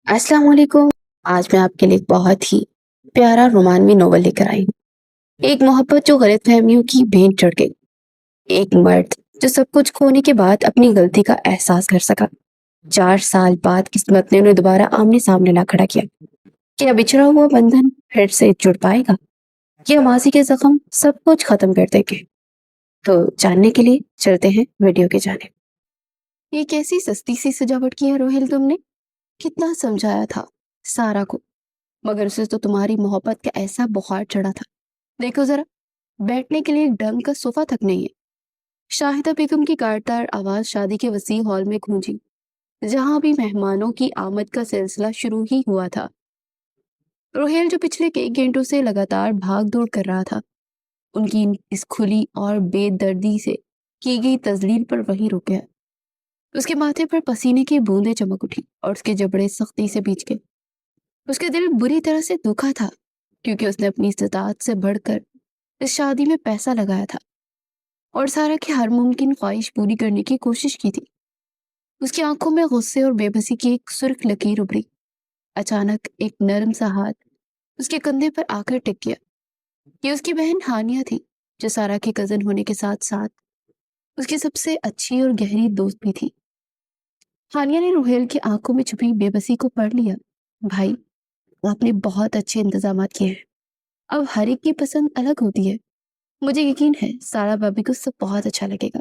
السلام علیکم۔ آج میں آپ کے لیے ایک بہت ہی پیارا رومانوی ناول لے کر آئی ہوں۔ ایک محبت جو غلط فہمیوں کی بھینٹ چڑھ گئی، ایک مرد جو سب کچھ کھونے کے بعد اپنی غلطی کا احساس کر سکا۔ 4 سال بعد قسمت نے انہیں دوبارہ آمنے سامنے لا کھڑا کیا۔ کیا بچھڑا ہوا بندھن پھر سے جڑ پائے گا یا ماضی کے زخم سب کچھ ختم کر دیں گے؟ تو جاننے کے لیے چلتے ہیں ویڈیو کی جانب۔ یہ کیسی سستی سی سجاوٹ کی ہے روہیل تم نے؟ کتنا سمجھایا تھا سارا کو، مگر اسے تو تمہاری محبت کا ایسا بخار چڑھا تھا۔ دیکھو ذرا، بیٹھنے کے لیے ایک ڈھنگ کا صوفہ تک نہیں ہے۔ شاہدہ بیگم کی کاٹدار آواز شادی کے وسیع ہال میں گونجی، جہاں بھی مہمانوں کی آمد کا سلسلہ شروع ہی ہوا تھا۔ روہیل جو پچھلے کئی گھنٹوں سے لگاتار بھاگ دوڑ کر رہا تھا، ان کی اس کھلی اور بے دردی سے کی گئی تذلیل پر وہیں رک گیا۔ اس کے ماتھے پر پسینے کی بوندیں چمک اٹھی اور اس کے جبڑے سختی سے بھیج گئے۔ اس کا دل بری طرح سے دکھا تھا، کیونکہ اس نے اپنی استطاعت سے بڑھ کر اس شادی میں پیسہ لگایا تھا اور سارا کی ہر ممکن خواہش پوری کرنے کی کوشش کی تھی۔ اس کی آنکھوں میں غصے اور بے بسی کی ایک سرخ لکیر ابھری۔ اچانک ایک نرم سا ہاتھ اس کے کندھے پر آ کر ٹک گیا۔ یہ اس کی بہن ہانیہ تھی، جو سارا کی کزن ہونے کے ساتھ ساتھ اس کی سب سے اچھی اور گہری دوست بھی تھی۔ ہانیہ نے روہیل کی آنکھوں میں چھپی بے بسی کو پڑھ لیا۔ بھائی، آپ نے بہت اچھے انتظامات کیے ہیں۔ اب ہر ایک کی پسند الگ ہوتی ہے۔ مجھے یقین ہے سارا بھابھی کو سب بہت اچھا لگے گا۔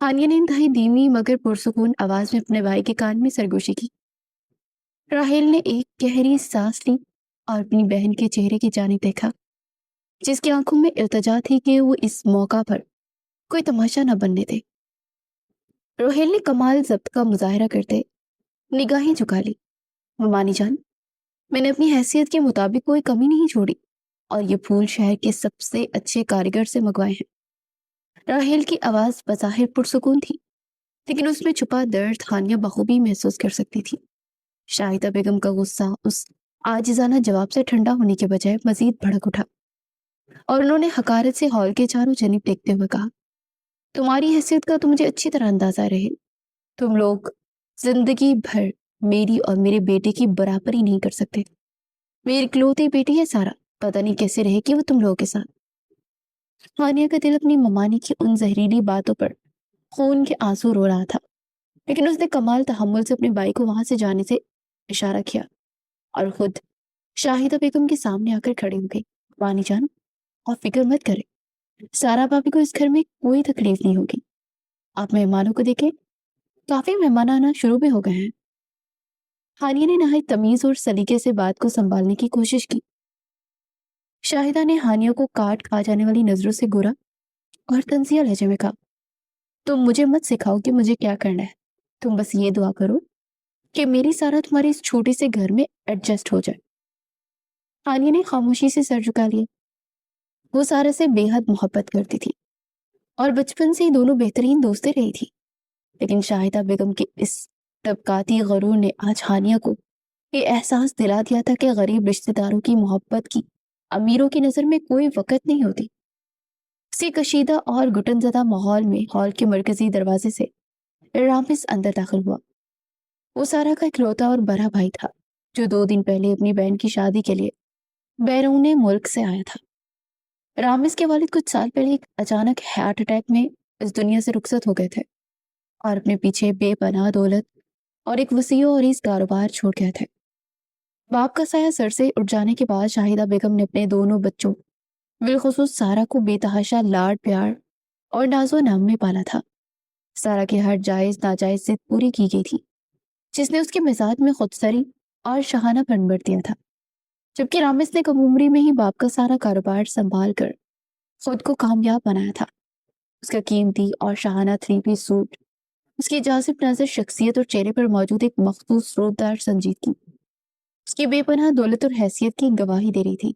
ہانیہ نے انتہائی دھیمی مگر پرسکون آواز میں اپنے بھائی کے کان میں سرگوشی کی۔ راہیل نے ایک گہری سانس لی اور اپنی بہن کے چہرے کی جانب دیکھا، جس کی آنکھوں میں التجا تھی کہ وہ اس موقع پر کوئی تماشا نہ بننے دے۔ روہیل نے کمال ضبط کا مظاہرہ کرتے نگاہیں جھکا لی۔ ممانی جان، میں نے اپنی حیثیت کے مطابق کوئی کمی نہیں چھوڑی، اور یہ پھول شہر کے سب سے اچھے کاریگر سے منگوائے ہیں۔ راہیل کی آواز بظاہر پرسکون تھی، لیکن اس میں چھپا درد ہانیہ بخوبی محسوس کر سکتی تھی۔ شاہدہ بیگم کا غصہ اس عاجزانہ جواب سے ٹھنڈا ہونے کے بجائے مزید بھڑک اٹھا، اور انہوں نے حقارت سے ہال کے چاروں جانب دیکھتے ہوئے کہا، تمہاری حیثیت کا تو مجھے اچھی طرح اندازہ رہے۔ تم لوگ زندگی بھر میری اور میرے بیٹے کی برابری نہیں کر سکتے۔ میری اکلوتی بیٹی ہے سارا، پتہ نہیں کیسے رہے گی وہ تم لوگوں کے ساتھ۔ ہانیہ کا دل اپنی ممانی کی ان زہریلی باتوں پر خون کے آنسو رو رہا تھا، لیکن اس نے کمال تحمل سے اپنے بھائی کو وہاں سے جانے سے اشارہ کیا اور خود شاہدہ بیگم کے سامنے آ کر کھڑی ہو گئی۔ وانی جان، اور فکر مت کرے، سارا بھابھی کو اس گھر میں کوئی تکلیف نہیں ہوگی۔ آپ مہمانوں کو دیکھیں، کافی مہمان آنا شروع بھی ہو گئے ہیں۔ ہانیہ نے نہایت تمیز اور سلیقے سے بات کو سنبھالنے کی کوشش کی۔ شاہدہ نے ہانیہ کو کاٹ کھا جانے والی نظروں سے گورا اور طنزیہ لہجے میں کہا، تم مجھے مت سکھاؤ کہ مجھے کیا کرنا ہے۔ تم بس یہ دعا کرو کہ میری سارا تمہارے اس چھوٹے سے گھر میں ایڈجسٹ ہو جائے۔ ہانیہ نے خاموشی سے سر جھکا لیا۔ وہ سارا سے بے حد محبت کرتی تھی اور بچپن سے ہی دونوں بہترین دوستیں رہی تھی، لیکن شاہدہ بیگم کے اس طبقاتی غرور نے آج ہانیہ کو یہ احساس دلا دیا تھا کہ غریب رشتہ داروں کی محبت کی امیروں کی نظر میں کوئی وقت نہیں ہوتی۔ اسی کشیدہ اور گھٹن زدہ ماحول میں ہال کے مرکزی دروازے سے رامز اندر داخل ہوا۔ وہ سارا کا اکلوتا اور بڑا بھائی تھا، جو 2 دن پہلے اپنی بہن کی شادی کے لیے بیرون ملک سے آیا تھا۔ رامز کے والد کچھ سال پہلے ایک اچانک ہارٹ اٹیک میں اس دنیا سے رخصت ہو گئے تھے اور اپنے پیچھے بے پناہ دولت اور ایک وسیع و عریض کاروبار چھوڑ گئے تھے۔ باپ کا سایہ سر سے اٹھ جانے کے بعد شاہدہ بیگم نے اپنے دونوں بچوں بالخصوص سارا کو بے تحاشا لاڈ پیار اور ناز و نام میں پالا تھا۔ سارا کی ہر جائز ناجائز ضد پوری کی گئی تھی، جس نے اس کے مزاج میں خودسری اور شاہانہ پن بھر دیا تھا، جبکہ رامز نے کم عمری میں ہی باپ کا سارا کاروبار سنبھال کر خود کو کامیاب بنایا تھا۔ اس کا قیمتی اور شاہانہ 3 پیس سوٹ اس کی جاذب نظر شخصیت اور چہرے پر موجود ایک مخصوص روبدار سنجیدگی اس کی بے پناہ دولت اور حیثیت کی گواہی دے رہی تھی۔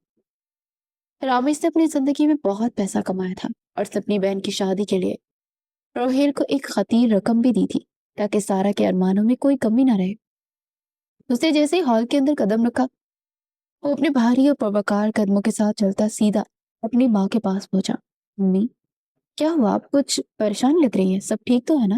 رامز نے اپنی زندگی میں بہت پیسہ کمایا تھا اور اس نے اپنی بہن کی شادی کے لیے روہیل کو ایک خطیر رقم بھی دی تھی، تاکہ سارا کے ارمانوں میں کوئی کمی نہ رہے۔ اس نے جیسے ہی ہال کے اندر قدم رکھا، وہ اپنے بھاری اور پروکار قدموں کے ساتھ چلتا سیدھا اپنی ماں کے پاس پہنچا۔ امی، کیا ہوا؟ آپ کچھ پریشان لگ رہی ہے، سب ٹھیک تو ہے نا؟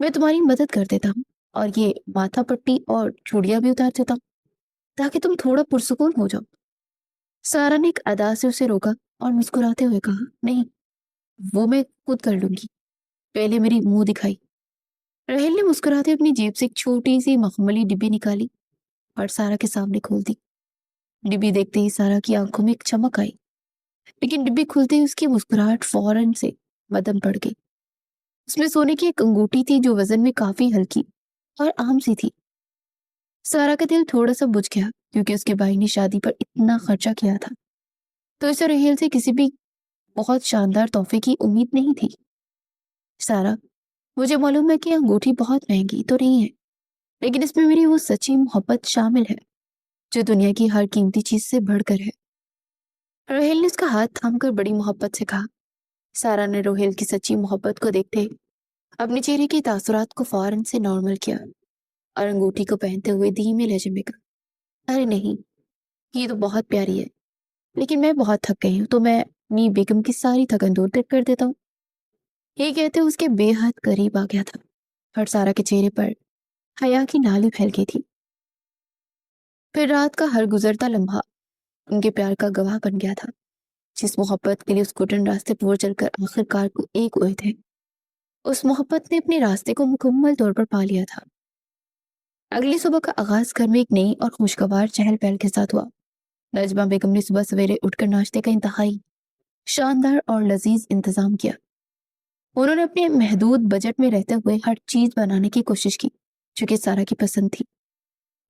میں تمہاری مدد کر دیتا ہوں اور یہ ماتھا پٹی اور چوڑیاں بھی اتار دیتا ہوں تاکہ تم تھوڑا پرسکون ہو جاؤ۔ سارا نے ایک ادا سے اسے روکا اور مسکراتے ہوئے کہا، نہیں، وہ میں خود کر لوں گی، پہلے میری منہ دکھائی۔ رحیل نے مسکراتے اپنی جیب سے ایک چھوٹی سی مخملی ڈبی نکالی اور سارا کے سامنے کھول دی۔ ڈبی دیکھتے ہی سارا کی آنکھوں میں ایک چمک آئی، لیکن ڈبی کھلتے ہی اس کی مسکراہٹ فوراً سے مدھم پڑ گئی۔ اس میں سونے کی ایک انگوٹھی تھی جو وزن میں کافی ہلکی اور عام سی تھی۔ سارا کا دل تھوڑا سا بجھ گیا کیونکہ اس کے بھائی نے شادی پر اتنا خرچہ کیا تھا، تو اسے رحیل سے کسی بھی بہت شاندار تحفے کی امید نہیں تھی۔ سارا، مجھے معلوم ہے کہ انگوٹھی بہت مہنگی تو نہیں ہے، لیکن اس میں میری وہ سچی محبت شامل ہے جو دنیا کی ہر قیمتی چیز سے بڑھ کر ہے۔ روہیل نے اس کا ہاتھ تھام کر بڑی محبت سے کہا۔ سارا نے روہیل کی سچی محبت کو دیکھتے اپنے چہرے کے تاثرات کو فوراً سے نارمل کیا اور انگوٹھی کو پہنتے ہوئے دھیمے لہجے میں کہا، ارے نہیں، یہ تو بہت پیاری ہے، لیکن میں بہت تھک گئی ہوں تو میں اپنی بیگم کی ساری تھکن دور کر دیتا ہوں۔ یہ کہتے اس کے بے حد قریب آ گیا تھا اور سارا کے چہرے پر حیا کی نالی پھیل گئی تھی۔ پھر رات کا ہر گزرتا لمحہ ان کے پیار کا گواہ بن گیا تھا، جس محبت کے لیے اس گھٹن راستے پر چل کر آخر کار کو ایک ہوئے تھے، اس محبت نے اپنے راستے کو مکمل طور پر پا لیا تھا۔ اگلی صبح کا آغاز گھر میں ایک نئی اور خوشگوار چہل پہل کے ساتھ ہوا۔ نجمہ بیگم نے صبح سویرے اٹھ کر ناشتے کا انتہائی شاندار اور لذیذ انتظام کیا۔ انہوں نے اپنے محدود بجٹ میں رہتے ہوئے ہر چیز بنانے کی کوشش کی جو کہ سارا کی پسند تھی۔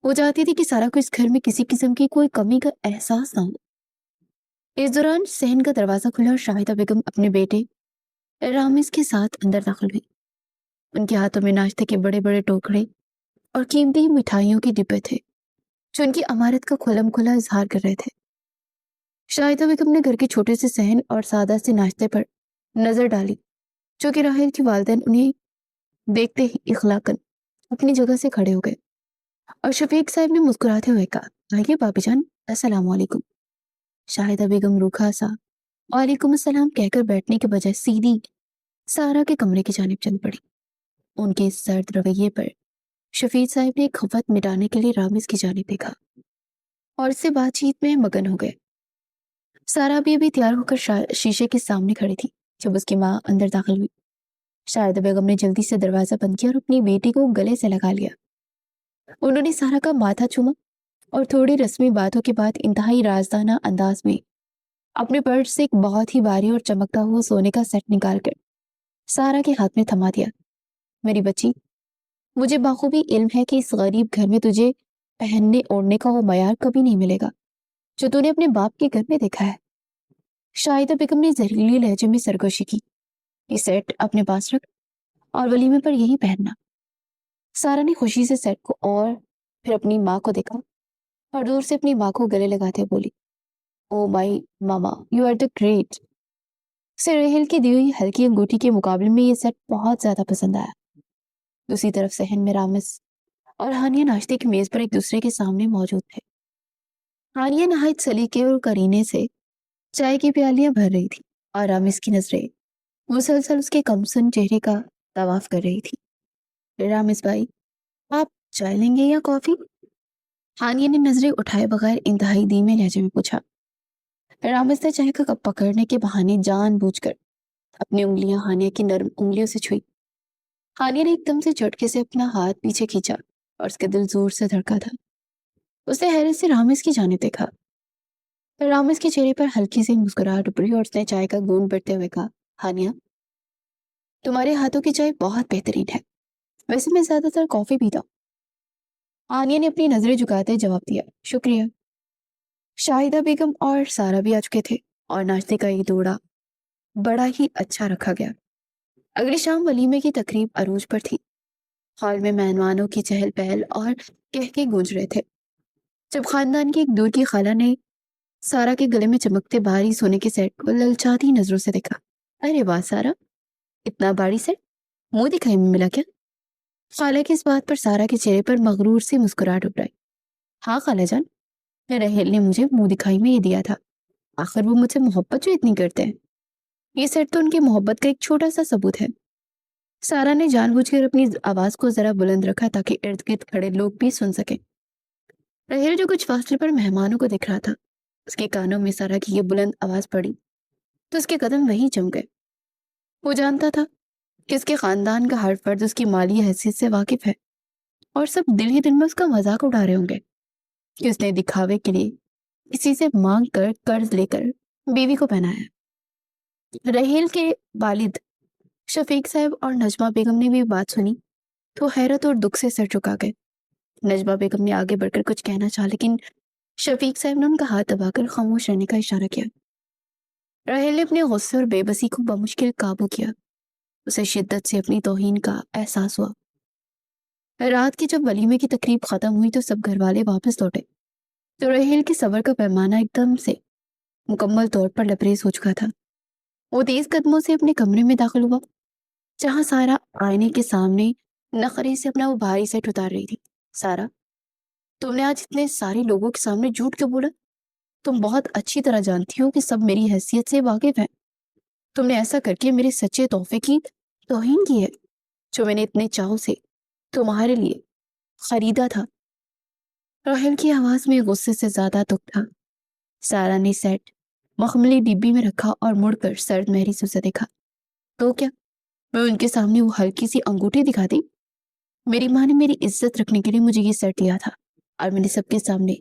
وہ چاہتی تھی کہ سارا کو اس گھر میں کسی قسم کی کوئی کمی کا احساس نہ ہو۔ اس دوران صحن کا دروازہ کھلا اور شاہدہ بیگم اپنے بیٹے رامز کے ساتھ اندر داخل ہوئی۔ ان کے ہاتھوں میں ناشتے کے بڑے بڑے ٹوکرے اور قیمتی مٹھائیوں کے ڈبے تھے جو ان کی امارت کا کھلم کھلا اظہار کر رہے تھے۔ شاہدہ بیگم نے گھر کے چھوٹے سے صحن اور سادہ سے ناشتے پر نظر ڈالی جو کہ راحیل کی والدین انہیں دیکھتے ہی اخلاقاً اپنی جگہ سے کھڑے ہو گئے اور شفیق صاحب نے مسکراتے ہوئے کہا، آئیے بابی جان، السلام علیکم۔ شاہدہ بیگم روکھا سا وعلیکم السلام کہہ کر بیٹھنے کے بجائے سیدھی سارا کے کمرے کی جانب چل پڑی۔ ان کے اس سرد رویے پر شفیق صاحب نے خفت مٹانے کے لیے رامز کی جانب دیکھا اور اس سے بات چیت میں مگن ہو گئے۔ سارا بھی ابھی تیار ہو کر شیشے کے سامنے کھڑی تھی جب اس کی ماں اندر داخل ہوئی۔ شاہدہ بیگم نے جلدی سے دروازہ بند کیا اور اپنی بیٹی کو گلے سے لگا لیا۔ انہوں نے سارا کا ماتھا چوما اور تھوڑی رسمی باتوں کے بعد انتہائی رازدانہ انداز میں اپنے پرس سے ایک بہت ہی بھاری اور چمکتا ہوا سونے کا سیٹ نکال کر سارا کے ہاتھ میں تھما دیا۔ میری بچی، مجھے بخوبی علم ہے کہ اس غریب گھر میں تجھے پہننے اوڑھنے کا وہ معیار کبھی نہیں ملے گا جو تو نے اپنے باپ کے گھر میں دیکھا ہے۔ شاہدہ بیگم نے زہریلی لہجے میں سرگوشی کی، یہ سیٹ اپنے پاس رکھ اور ولیمے پر یہی پہننا۔ سارا نے خوشی سے سیٹ کو اور پھر اپنی ماں کو دیکھا اور دور سے اپنی ماں کو گلے لگاتے بولی، او مائی ماما، یو آر دا گریٹ۔ اسے رحیل کی دی ہوئی ہلکی انگوٹھی کے مقابلے میں یہ سیٹ بہت زیادہ پسند آیا۔ دوسری طرف صحن میں رامز اور ہانیہ ناشتے کی میز پر ایک دوسرے کے سامنے موجود تھے۔ ہانیہ نہایت سلیقے اور قرینے سے چائے کی پیالیاں بھر رہی تھی اور رامز کی نظریں مسلسل اس کے کمسن چہرے کا طواف کر رہی تھی۔ رامز بھائی، آپ چائے لیں گے یا کافی؟ ہانیہ نے نظریں اٹھائے بغیر انتہائی دھیمے لہجے میں پوچھا۔ رامز نے چائے کا کپ پکڑنے کے بہانے جان بوجھ کر اپنی انگلیاں ہانیہ کی نرم انگلیوں سے چھوئی۔ ہانیہ نے ایک دم سے جھٹکے سے اپنا ہاتھ پیچھے کھینچا اور اس کا دل زور سے دھڑکا تھا۔ اس نے حیرت سے رامز کی جانب دیکھا۔ رامز کے چہرے پر ہلکی سی مسکراہٹ ابھری اور اس نے چائے کا گھونٹ بھرتے ہوئے کہا، ہانیہ، تمہارے ہاتھوں کی چائے بہت بہترین ہے، ویسے میں زیادہ تر کافی پیتا ہوں۔ ہانیہ نے اپنی نظریں جھکاتے جواب دیا، شکریہ۔ شاہدہ بیگم اور سارا بھی آ چکے تھے اور ناشتے کا یہ دوڑا بڑا ہی اچھا رکھا گیا۔ اگلی شام ولیمے کی تقریب عروج پر تھی۔ ہال میں مہمانوں کی چہل پہل اور کہکے گونج رہے تھے جب خاندان کی ایک دور کی خالہ نے سارا کے گلے میں چمکتے بھاری سونے کے سیٹ کو للچاتی نظروں سے دیکھا۔ ارے واہ سارا، اتنا بھاری سیٹ، منہ دکھائی میں ملا کیا؟ خالہ کی اس بات پر سارا کے چہرے پر مغرور سی مسکراہٹ ابھرائی۔ ہاں خالہ جان، رحیل نے مجھے منہ دکھائی میں یہ دیا تھا، آخر وہ مجھ سے محبت جو اتنی کرتے ہیں۔ یہ سیٹ تو ان کی محبت کا ایک چھوٹا سا ثبوت ہے۔ سارا نے جان بوجھ کر اپنی آواز کو ذرا بلند رکھا تاکہ ارد گرد کھڑے لوگ بھی سن سکیں۔ رحیل جو کچھ فاصلے پر مہمانوں کو دیکھ رہا تھا، اس کے کانوں میں سارا کی یہ بلند آواز پڑی تو اس کے قدم وہیں جم گئے۔ وہ جانتا تھا کہ اس کے خاندان کا ہر فرد اس کی مالی حیثیت سے واقف ہے، اور سب دل ہی دل میں اس کا مذاق اڑا رہے ہوں گے کہ اس نے دکھاوے کے لیے کسی سے مانگ کر قرض لے کر بیوی کو پہنایا۔ رحیل کے والد شفیق صاحب اور نجمہ بیگم نے بھی بات سنی تو حیرت اور دکھ سے سر جھکا گئے۔ نجمہ بیگم نے آگے بڑھ کر کچھ کہنا چاہا، لیکن شفیق صاحب نے ان کا ہاتھ دبا کر خاموش رہنے کا اشارہ کیا۔ رحیل نے اپنے غصے اور بے بسی کو بمشکل قابو کیا۔ اسے شدت سے اپنی توہین کا احساس ہوا۔ رات کی جب ولیمے کی تقریب ختم ہوئی تو سب گھر والے واپس لوٹے تو رحیل کے صبر کا پیمانہ ایک دم سے مکمل طور پر لبریز ہو چکا تھا۔ وہ تیز قدموں سے اپنے کمرے میں داخل ہوا جہاں سارا آئینے کے سامنے نخرے سے اپنا وہ بھاری سیٹ اتار رہی تھی۔ سارا، تم نے آج اتنے سارے لوگوں کے سامنے جھوٹ کیوں بولا؟ تم بہت اچھی طرح جانتی ہو کہ سب میری حیثیت سے واقف ہیں۔ تم نے ایسا کر کے میرے سچے تحفے کی توہین کی ہے جو میں نے اتنے چاہوں سے تمہارے لیے خریدا تھا۔ رحیل کی آواز میں غصے سے زیادہ دکھ تھا۔ سارا نے سیٹ مخملی ڈبی میں رکھا اور مڑ کر سرد مہری سے اسے دیکھا۔ تو کیا میں ان کے سامنے وہ ہلکی سی انگوٹھی دکھا دی؟ میری ماں نے میری عزت رکھنے کے لیے مجھے یہ سیٹ دیا تھا اور میں نے سب کے سامنے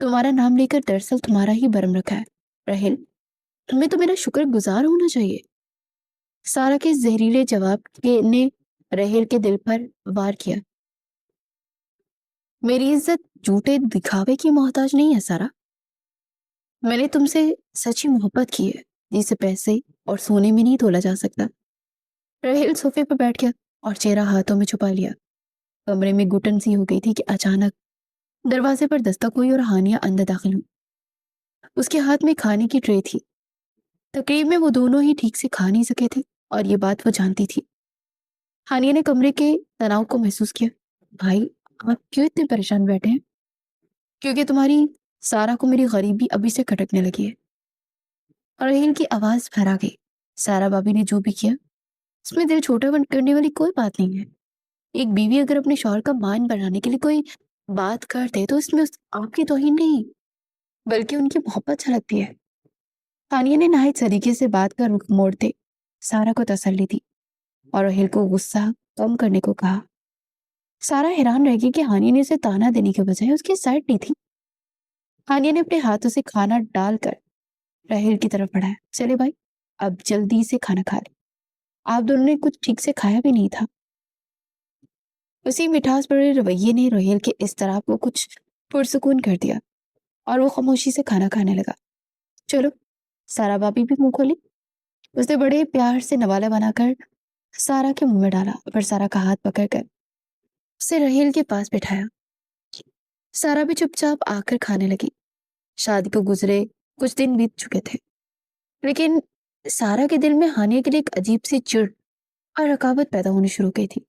تمہارا نام لے کر دراصل تمہارا ہی برم رکھا ہے۔ رحیل، تمہیں تو میرا شکر گزار ہونا چاہیے۔ سارا کے زہریلے جواب نے رحیل کے دل پر وار کیا۔ میری عزت جھوٹے دکھاوے کی محتاج نہیں ہے سارا۔ میں نے تم سے سچی محبت کی ہے جسے پیسے اور سونے میں نہیں تولا جا سکتا۔ رحیل صوفے پر بیٹھ گیا اور چہرہ ہاتھوں میں چھپا لیا۔ کمرے میں گھٹن سی ہو گئی تھی کہ اچانک دروازے پر دستک ہوئی اور ہانیہ اندر داخل ہوئی۔ اس کے ہاتھ میں کھانے کی ٹرے تھی۔ تقریب میں وہ دونوں ہی ٹھیک سے کھا نہیں سکے تھے اور یہ بات وہ جانتی تھی۔ ہانیہ نے کمرے کے تناؤ کو محسوس کیا۔ بھائی، آپ کیوں اتنے پریشان بیٹھے ہیں؟ کیونکہ تمہاری سارا کو میری غریبی ابھی سے کھٹکنے لگی ہے۔ اور رحیل کی آواز بھرا گئی۔ سارا بابی نے جو بھی کیا اس میں دل چھوٹا کرنے والی کوئی بات نہیں ہے۔ ایک بیوی اگر اپنے شوہر کا مان بڑھانے کے لیے کوئی بات کر دے تو اس میں آپ کی توہین نہیں بلکہ ان کی محبت چھلکتی ہے۔ ہانیہ نے نہایت سلیقے سے بات کا رخ موڑتے سارا کو تسلی دی اور رحیل کو غصہ کم کرنے کو کہا۔ سارا حیران رہ گئی کہ ہانیہ نے اسے تانا دینے کے بجائے اس کی سائڈ لی تھی۔ ہانیہ نے اپنے ہاتھوں سے کھانا ڈال کر رحیل کی طرف بڑھایا۔ چلے بھائی، اب جلدی سے کھانا کھا لے، آپ دونوں نے کچھ ٹھیک سے کھایا بھی نہیں تھا۔ اسی مٹھاس بھرے رویے نے رحیل کے اضطراب کو کچھ پرسکون کر دیا اور وہ خاموشی سے کھانا کھانے لگا۔ چلو، سارا بابی بھی منہ کھولی۔ اس نے بڑے پیار سے نوالا بنا کر سارا کے منہ میں ڈالا، پھر سارا کا ہاتھ پکڑ کر اسے رحیل کے پاس بٹھایا۔ سارا بھی چپ چاپ آ کر کھانے لگی۔ شادی کو گزرے کچھ دن بیت چکے تھے، لیکن سارا کے دل میں ہانیہ کے لیے ایک عجیب سی چڑ اور رکاوٹ پیدا ہونی شروع کی تھی۔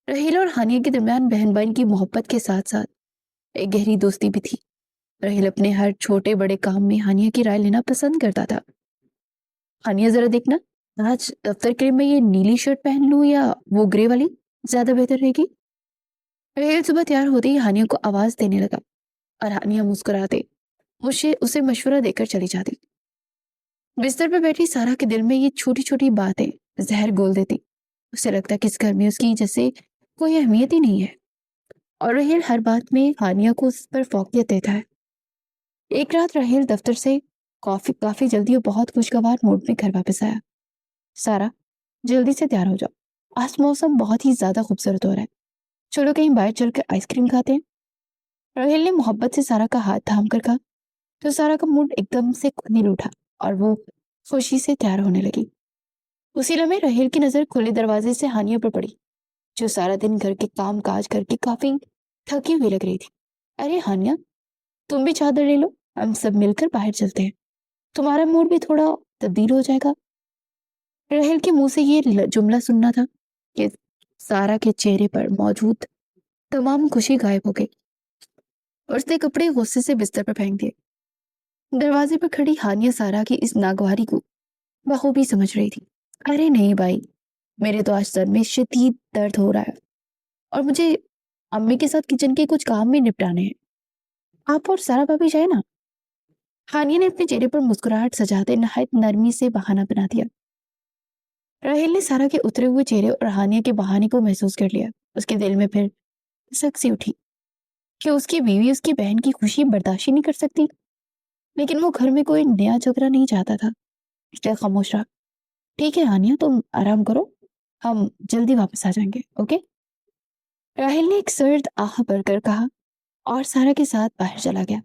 رحیل اور ہانیہ کے درمیان بہن بھائی کی محبت کے ساتھ ساتھ ایک گہری دوستی بھی تھی۔ رحیل اپنے ہر چھوٹے بڑے کام میں ہانیہ کی رائے لینا پسند کرتا تھا۔ ہانیہ، ذرا دیکھنا، آج دفتر کے لیے میں یہ نیلی شرٹ پہن لوں یا وہ گرے والی زیادہ بہتر رہے گی؟ رحیل صبح تیار ہوتے ہی ہانیہ کو آواز دینے لگا اور ہانیہ مسکراتے اسے مشورہ دے کر چلی جاتی۔ بستر پہ بیٹھی سارا کے دل میں یہ چھوٹی چھوٹی باتیں زہر گھول دیتی۔ اسے لگتا کہ اس گھر میں اس کی جیسے کوئی اہمیت ہی نہیں ہے اور رحیل ہر بات میں ہانیہ کو اس پر فوقیت دیتا ہے۔ ایک رات رحیل دفتر سے کافی جلدی اور بہت خوشگوار موڈ میں گھر واپس آیا۔ سارا، جلدی سے تیار ہو جاؤ، آج موسم بہت ہی زیادہ خوبصورت ہو رہا ہے، چلو کہیں باہر چل کر آئس کریم کھاتے ہیں۔ رحیل نے محبت سے سارا کا ہاتھ تھام کر کہا تو سارا کا موڈ ایک دم سے کھل اٹھا اور وہ خوشی سے تیار ہونے لگی۔ اسی لمحے رحیل کی نظر کھلے دروازے سے ہانیہ پر پڑی جو سارا دن گھر کے کام کاج کر کے کافی تھکی ہوئی لگ رہی تھی۔ ارے ہانیہ، تم بھی چادر لے لو، ہم سب مل کر باہر چلتے ہیں، تمہارا موڈ بھی تھوڑا تبدیل ہو جائے گا۔ رحیل کے منہ سے یہ جملہ سننا تھا کہ سارا کے چہرے پر موجود تمام خوشی غائب ہو گئی اور اس نے کپڑے غصے سے بستر پر پھینک دیے۔ دروازے پر کھڑی ہانیہ سارا کی اس ناگواری کو بخوبی سمجھ رہی تھی۔ ارے نہیں بھائی، میرے تو آج سر میں شدید درد ہو رہا ہے اور مجھے امی کے ساتھ کچن کے کچھ کام بھی نپٹانے ہیں. آپ اور سارا بھابھی جائے نا. ہانیہ نے اپنے چہرے پر مسکراہٹ سجاتے نہایت نرمی سے بہانہ بنا دیا. راہیل نے سارا کے اترے ہوئے چہرے اور ہانیہ کے بہانے کو محسوس کر لیا. اس کے دل میں پھر سک سی اٹھی کہ اس کی بیوی اس کی بہن کی خوشی برداشت ہی نہیں کر سکتی. لیکن وہ گھر میں کوئی نیا جھگڑا نہیں چاہتا تھا، اس لیے خاموش رہا. ٹھیک ہے ہانیہ، تم آرام کرو، ہم جلدی واپس آ جائیں گے، اوکے؟ راہیل نے ایک سرد آہ بھر کر کہا اور سارا کے ساتھ باہر چلا گیا.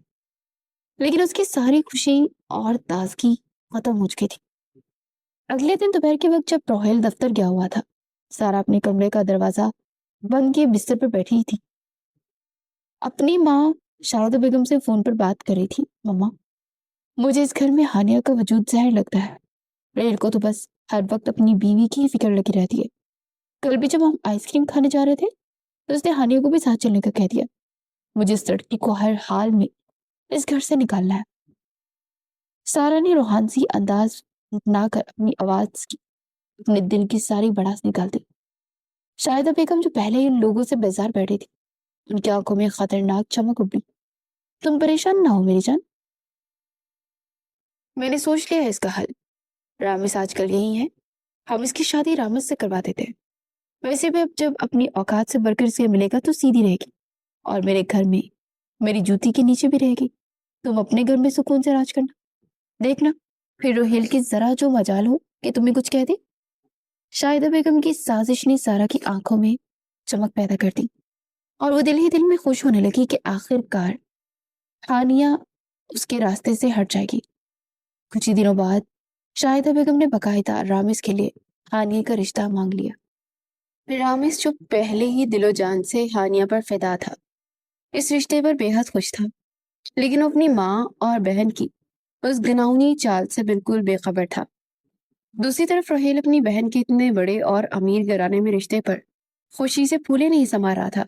لیکن اس کی ساری خوشی اور تازگی ختم ہو چکی تھی. اگلے دن دوپہر کے وقت جب روہیل دفتر گیا ہوا تھا، سارا اپنے کمرے کا دروازہ بند کیے بستر پر بیٹھی تھی. اپنی ماں شاردا بیگم سے فون پر بات کر رہی تھی. مما، مجھے اس گھر میں ہانیہ کا وجود زہر لگتا ہے. ریل کو تو بس ہر وقت اپنی بیوی کی فکر لگی رہتی ہے. کل بھی جب ہم آئس کریم کھانے جا رہے تھے تو اس نے ہانیہ کو بھی ساتھ چلنے کا کہہ دیا. مجھے اس لڑکی کو ہر حال میں اس گھر سے نکالنا ہے. سارا نے روحانسی انداز نہ کر اپنی آواز کی اپنے دل کی ساری بڑاس نکال دی. شاردا بیگم جو پہلے ان لوگوں سے بیزار بیٹھی تھی، ان کی آنکھوں میں خطرناک چمک ابھری. تم پریشان نہ ہو میری جان، میں نے سوچ لیا ہے اس کا حل. رامس آج کل یہی ہے، ہم اس کی شادی رامس سے کروا دیتے ہیں. ویسے بھی اب جب اپنی اوقات سے بڑھ کر اسے ملے گا تو سیدھی رہے گی اور میرے گھر میں میری جوتی کے نیچے بھی رہے گی. تم اپنے گھر میں سکون سے راج کرنا، دیکھنا پھر روہیل کی ذرا جو مجال ہو کہ تمہیں کچھ کہہ دے. شاہدہ بیگم کی سازش نے سارا کی آنکھوں میں چمک پیدا کر دی اور وہ دل ہی دل میں خوش ہونے لگی کہ آخر کار ہانیہ اس کے راستے سے ہٹ جائے گی. کچھ ہی دنوں بعد شاہدہ بیگم نے باقاعدہ رامس کے لیے ہانیہ کا رشتہ مانگ لیا. رامس جو پہلے ہی دل و جان سے ہانیہ پر فدا تھا، اس رشتے پر بے حد خوش تھا. لیکن وہ اپنی ماں اور بہن کی اس گناہونی چال سے بالکل بے خبر تھا. دوسری طرف روہیل اپنی بہن کے اتنے بڑے اور امیر گھرانے میں رشتے پر خوشی سے پھولے نہیں سما رہا تھا.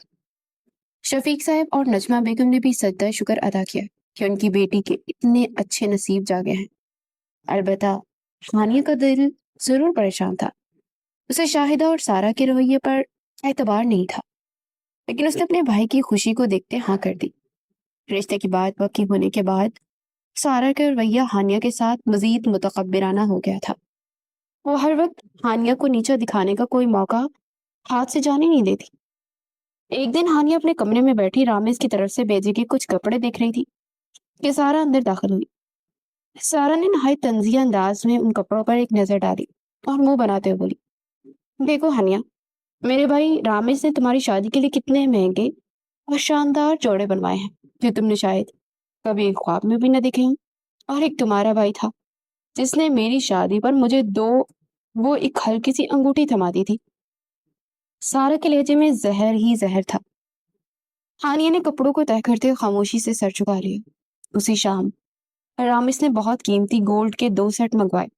شفیق صاحب اور نجمہ بیگم نے بھی سجدہ شکر ادا کیا کہ ان کی بیٹی کے اتنے اچھے نصیب جاگے ہیں. البتہ ہانیہ کا دل ضرور پریشان تھا. اسے شاہدہ اور سارا کے رویے پر اعتبار نہیں تھا، لیکن اس نے اپنے بھائی کی خوشی کو دیکھتے ہاں کر دی. رشتے کی بات پکی ہونے کے بعد سارا کا رویہ ہانیہ کے ساتھ مزید متکبرانہ ہو گیا تھا. وہ ہر وقت ہانیہ کو نیچا دکھانے کا کوئی موقع ہاتھ سے جانے نہیں دیتی. ایک دن ہانیہ اپنے کمرے میں بیٹھی رامس کی طرف سے بھیجے کے کچھ کپڑے دیکھ رہی تھی کہ سارا اندر داخل ہوئی. سارا نے نہایت طنزیہ انداز میں ان کپڑوں پر ایک نظر ڈالی اور منہ بناتے ہوئے بولی، دیکھو ہانیہ، میرے بھائی رامس نے تمہاری شادی کے لیے کتنے مہنگے اور شاندار جوڑے بنوائے ہیں جو تم نے شاید کبھی خواب میں بھی نہ دیکھے ہوں. اور ایک تمہارا بھائی تھا جس نے میری شادی پر مجھے وہ ایک ہلکی سی انگوٹھی تھما دی تھی. سارا کے لہجے میں زہر ہی زہر تھا. ہانیہ نے کپڑوں کو طے کرتے خاموشی سے سر چکا لیا. اسی شام رامس نے بہت قیمتی گولڈ کے 2 سیٹ منگوائے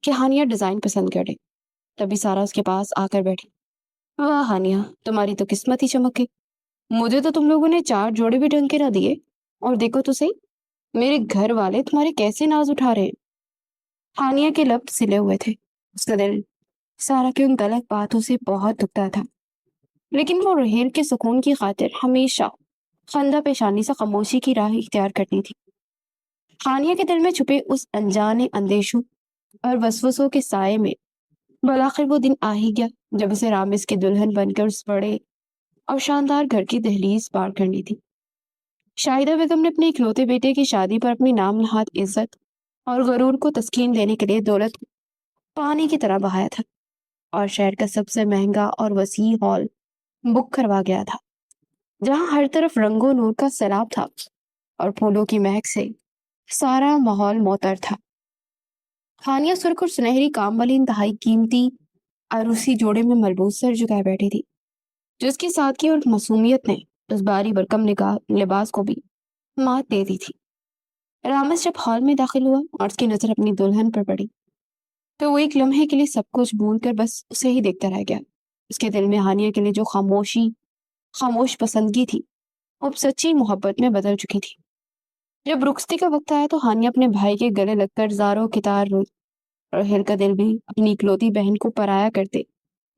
کہ ہانیہ ڈیزائن پسند کرے. تبھی سارا اس کے پاس آ کر بیٹھی. واہ ہانیہ، تمہاری تو قسمت ہی چمک گئی. مجھے تو تم لوگوں نے 4 جوڑے بھی ڈھنگ کے نہ دیے، اور دیکھو تو صحیح میرے گھر والے تمہارے کیسے ناز اٹھا رہے ہیں. ہانیہ کے لب سلے ہوئے تھے. اس کا دل سارا کی ان غلط باتوں سے بہت دکھتا تھا، لیکن وہ روہیل کے سکون کی خاطر ہمیشہ خندہ پیشانی سے خاموشی کی راہ اختیار کرتی تھی. ہانیہ کے دل میں چھپے اس انجانے اندیشوں اور وسوسوں کے سائے میں بالآخر وہ دن آ ہی گیا جب اسے رامس کی دلہن بن کر اس بڑے اور شاندار گھر کی دہلیز پار کرنی تھی. شاہدہ بیگم نے اپنے اکلوتے بیٹے کی شادی پر اپنی نام نہاد عزت اور غرور کو تسکین دینے کے لیے دولت پانی کی طرح بہایا تھا، اور شہر کا سب سے مہنگا اور وسیع ہال بک کروا گیا تھا جہاں ہر طرف رنگ و نور کا سیلاب تھا اور پھولوں کی مہک سے سارا ماحول معطر تھا. ہانیہ سرخ اور سنہری کام والی انتہائی قیمتی عروسی جوڑے میں ملبوس سر جھکائے بیٹھی تھی، جس کی سادگی اور معصومیت نے اس باری برکم نگاہ لباس کو بھی مات دے دی تھی. رامس جب ہال میں داخل ہوا اور اس کی نظر اپنی دلہن پر پڑی تو وہ ایک لمحے کے لیے سب کچھ بھول کر بس اسے ہی دیکھتا رہ گیا. اس کے دل میں ہانیہ کے لیے جو خاموش پسندگی تھی وہ اب سچی محبت میں بدل چکی تھی. جب رخصتی کا وقت آیا تو ہانیہ اپنے بھائی کے گلے لگ کر زاروں کتار روئی. روہیل کا دل بھی اپنی اکلوتی بہن کو پرایا کرتے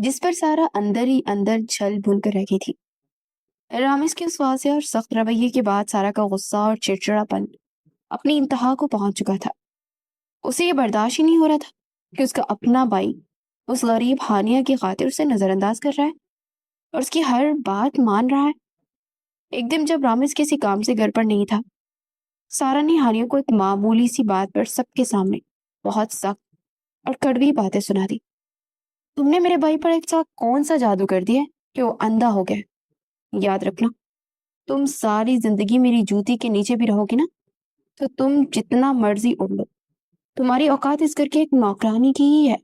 جس پر سارا اندر ہی اندر چھل بھن کر رہ گئی تھی۔ رامز کے اس واضح اور سخت رویے کے بعد سارا کا غصہ اور چڑچڑاپن اپنی انتہا کو پہنچ چکا تھا۔ اسے یہ برداشت ہی نہیں ہو رہا تھا کہ اس کا اپنا بھائی اس غریب ہانیہ کی خاطر اسے نظر انداز کر رہا ہے اور اس کی ہر بات مان رہا ہے۔ ایک دن جب رامز کسی کام سے گھر پر نہیں تھا، سارا نے ہانیہ کو ایک معمولی سی بات پر سب کے سامنے بہت سخت اور کڑوی باتیں سنا دی۔ تم نے میرے بھائی پر ایک ساتھ کون سا جادو کر دیا کہ وہ اندھا ہو گیا؟ یاد رکھنا، تم ساری زندگی میری جوتی کے نیچے بھی رہو گی نا تو تم جتنا مرضی اڑ لو، تمہاری اوقات اس گھر کے ایک نوکرانی کی ہی ہے۔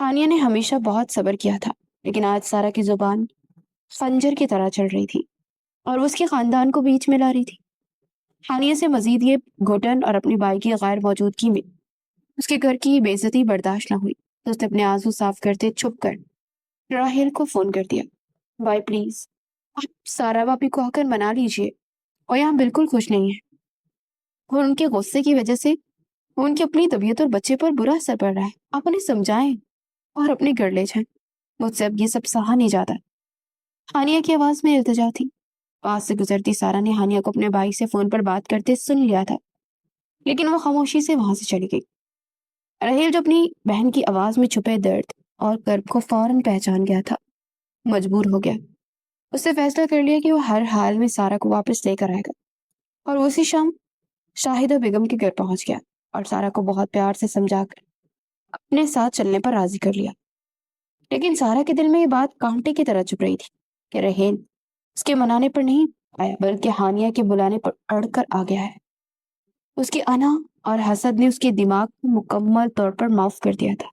ہانیہ نے ہمیشہ بہت صبر کیا تھا، لیکن آج سارا کی زبان خنجر کی طرح چل رہی تھی اور وہ اس کے خاندان کو بیچ میں لا رہی تھی۔ ہانیہ سے مزید یہ گھٹن اور اپنی بھائی کی غیر موجودگی میں اس کے گھر کی بے عزتی برداشت نہ ہوئی تو اس نے اپنے آنسو صاف کرتے چھپ کر راہیل کو فون کر دیا۔ بھائی پلیز آپ سارا بھابھی کو آ کر منا لیجیے، اور یہاں بالکل خوش نہیں ہے اور ان کے غصے کی وجہ سے ان کی اپنی طبیعت اور بچے پر برا اثر پڑ رہا ہے۔ آپ انہیں سمجھائیں اور اپنے گھر لے جائیں، مجھ سے اب یہ سب سہا نہیں جاتا۔ ہانیہ کی آواز میں التجا تھی۔ پاس سے گزرتی سارا نے ہانیہ کو اپنے بھائی سے فون پر بات کرتے سن لیا تھا، لیکن وہ خاموشی سے وہاں سے چلی گئی۔ راہیل جو اپنی بہن کی آواز میں چھپے درد اور کرب کو فوراً پہچان گیا تھا، مجبور ہو گیا۔ اس نے فیصلہ کر لیا کہ وہ ہر حال میں سارا کو واپس لے کر آئے گا، اور وہ اسی شام شاہدہ بیگم کے گھر پہنچ گیا اور سارا کو بہت پیار سے سمجھا کر اپنے ساتھ چلنے پر راضی کر لیا۔ لیکن سارا کے دل میں یہ بات کانٹے کی طرح چپ رہی تھی کہ راہیل اس کے منانے پر نہیں آیا بلکہ ہانیہ کے بلانے پر اڑ کر آ گیا ہے۔ اس کی انا اور حسد نے اس کے دماغ کو مکمل طور پر معاف کر دیا تھا،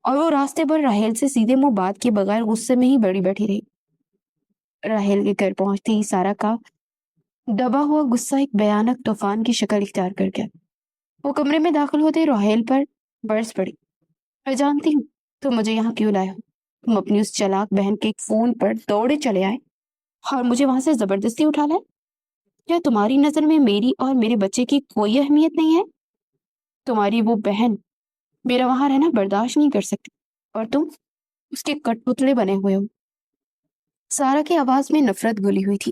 اور وہ راستے پر راہیل سے سیدھے منہ بات کے بغیر غصے میں ہی بڑی بیٹھی رہی۔ راہیل کے گھر پہنچتے ہی سارا کا دبا ہوا غصہ ایک بھیانک طوفان کی شکل اختیار کر گیا۔ وہ کمرے میں داخل ہوتے راہیل پر برس پڑی۔ میں جانتی ہوں تم مجھے یہاں کیوں لائے ہو۔ تم اپنی اس چلاک بہن کے ایک فون پر دوڑے چلے آئے اور مجھے وہاں سے زبردستی اٹھا لائے۔ کیا تمہاری نظر میں میری اور میرے بچے کی کوئی اہمیت نہیں ہے؟ تمہاری وہ بہن میرا وہاں رہنا برداشت نہیں کر سکتی اور تم اس کے کٹ پتلے بنے ہوئے ہو۔ سارا کی آواز میں نفرت گھلی ہوئی تھی۔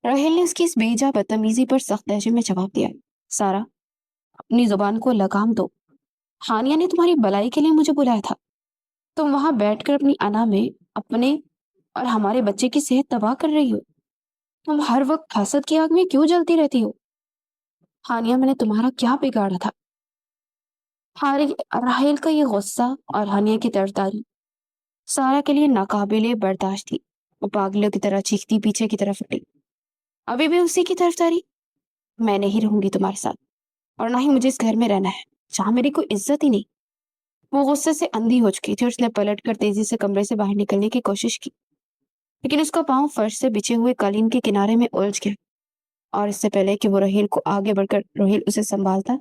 راہیل نے اس کی اس بے جا بدتمیزی پر سخت لہجے میں جواب دیا۔ سارا، اپنی زبان کو لگام دو۔ ہانیہ نے تمہاری بلائی کے لیے مجھے بلایا تھا۔ تم وہاں بیٹھ کر اپنی انا میں اپنے اور ہمارے بچے کی صحت تباہ کر رہی ہو۔ تم ہر وقت حسد کی آگ میں کیوں جلتی رہتی ہو؟ ہانیہ، میں نے تمہارا کیا بگاڑا تھا؟ راہیل کا یہ غصہ اور ہانیہ کی طرفداری سارا کے لیے ناقابل برداشت تھی۔ وہ پاگلوں کی طرح چیختی پیچھے کی طرف ہٹی۔ ابھی بھی اسی کی طرفداری؟ میں نہیں رہوں گی تمہارے ساتھ، اور نہ ہی مجھے اس گھر میں رہنا ہے جہاں میری کوئی عزت ہی نہیں۔ وہ غصے سے اندھی ہو چکی تھی اور اس نے پلٹ کر تیزی سے کمرے سے باہر نکلنے کی کوشش کی، لیکن اس کا پاؤں فرش سے بچھے ہوئے قالین کے کنارے میں الجھ گیا، اور اس سے پہلے کہ وہ راہیل کو آگے بڑھ کر راہیل اسے سنبھالتا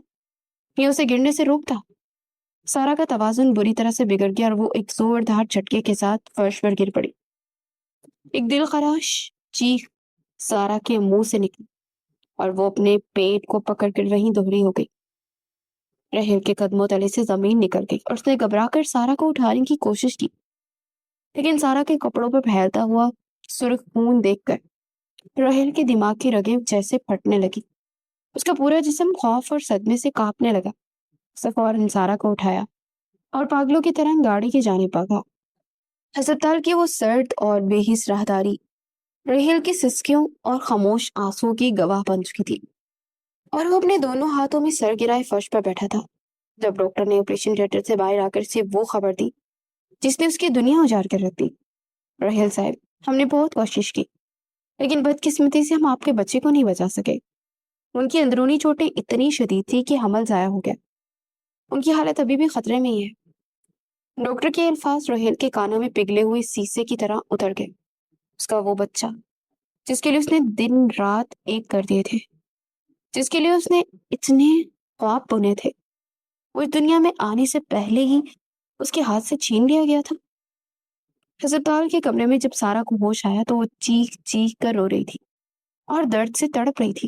یا اسے گرنے سے روکتا، سارا کا توازن بری طرح سے بگڑ گیا اور وہ ایک زوردار جھٹکے کے ساتھ فرش پر گر پڑی۔ ایک دل خراش چیخ سارا کے منہ سے نکلی اور وہ اپنے پیٹ کو پکڑ کر وہیں دوہری ہو گئی۔ راہیل کے قدموں تلے سے زمین نکل گئی اور اس نے گھبرا کر سارا کو اٹھانے کی کوشش کی، لیکن سارا کے کپڑوں پر پھیلتا ہوا سرخ خون دیکھ کر راہیل کے دماغ کی رگیں جیسے پھٹنے لگی۔ اس کا پورا جسم خوف اور صدمے سے کانپنے لگا۔ اس نے فوراً سارا کو اٹھایا اور پاگلوں کی طرح گاڑی کی جانب بھاگا۔ ہسپتال کی وہ سرد اور بے حس راہداری راہیل کی سسکیوں اور خاموش آنسوؤں کی گواہ بن چکی تھی، اور وہ اپنے دونوں ہاتھوں میں سر گرائے فرش پر بیٹھا تھا جب ڈاکٹر نے آپریشن تھیٹر سے باہر آ کر اسے وہ خبر دی جس نے اس کی دنیا اجاڑ کر رکھ دی۔ راہیل صاحب، ہم نے بہت کوشش کی، لیکن بدقسمتی سے ہم آپ کے بچے کو نہیں بچا سکے۔ ان کی اندرونی چوٹیں اتنی شدید تھی کہ حمل ضائع ہو گیا۔ ان کی حالت ابھی بھی خطرے میں ہی ہے۔ ڈاکٹر کے الفاظ راہیل کے کانوں میں پگھلے ہوئے سیسے کی طرح اتر گئے۔ اس کا وہ بچہ جس کے لیے اس نے دن رات ایک کر دیے تھے، جس کے لیے اس نے اتنے خواب بنے تھے، وہ اس دنیا میں آنے سے پہلے ہی اس کے ہاتھ سے چھین لیا گیا تھا۔ ہسپتال کے کمرے میں جب سارا کو ہوش آیا تو وہ چیخ چیخ کر رو رہی تھی اور درد سے تڑپ رہی تھی۔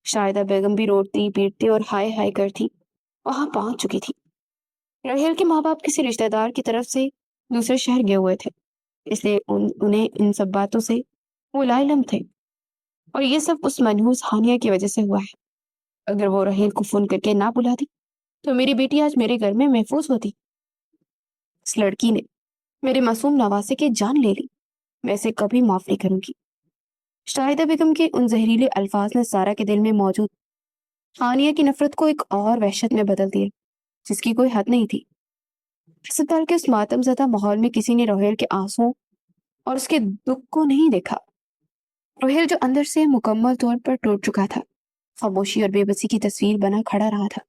شاہدہ بیگم بھی روتی پیٹتی اور ہائے ہائے کرتی وہاں پہنچ چکی تھی۔ راہیل کے ماں باپ کسی رشتہ دار کی طرف سے دوسرے شہر گئے ہوئے تھے، اس لیے انہیں ان سب باتوں سے وہ لا علم تھے، اور یہ سب اس منحوس ہانیہ کی وجہ سے ہوا ہے۔ اگر وہ رحیل کو فون کر کے نہ بلاتی تو میری بیٹی آج میرے گھر میں محفوظ ہوتی۔ اس لڑکی نے میرے معصوم نواسے کی جان لے لی، میں اسے کبھی معاف نہیں کروں گی۔ شاہدہ بیگم کے ان زہریلے الفاظ نے سارا کے دل میں موجود ہانیہ کی نفرت کو ایک اور وحشت میں بدل دیا جس کی کوئی حد نہیں تھی۔ ہسپتال کے اس ماتم زدہ ماحول میں کسی نے روہیل کے آنسوؤں اور اس کے دکھ کو نہیں دیکھا۔ روہیل جو اندر سے مکمل طور پر ٹوٹ چکا تھا، خاموشی اور بے بسی کی تصویر بنا کھڑا رہا تھا۔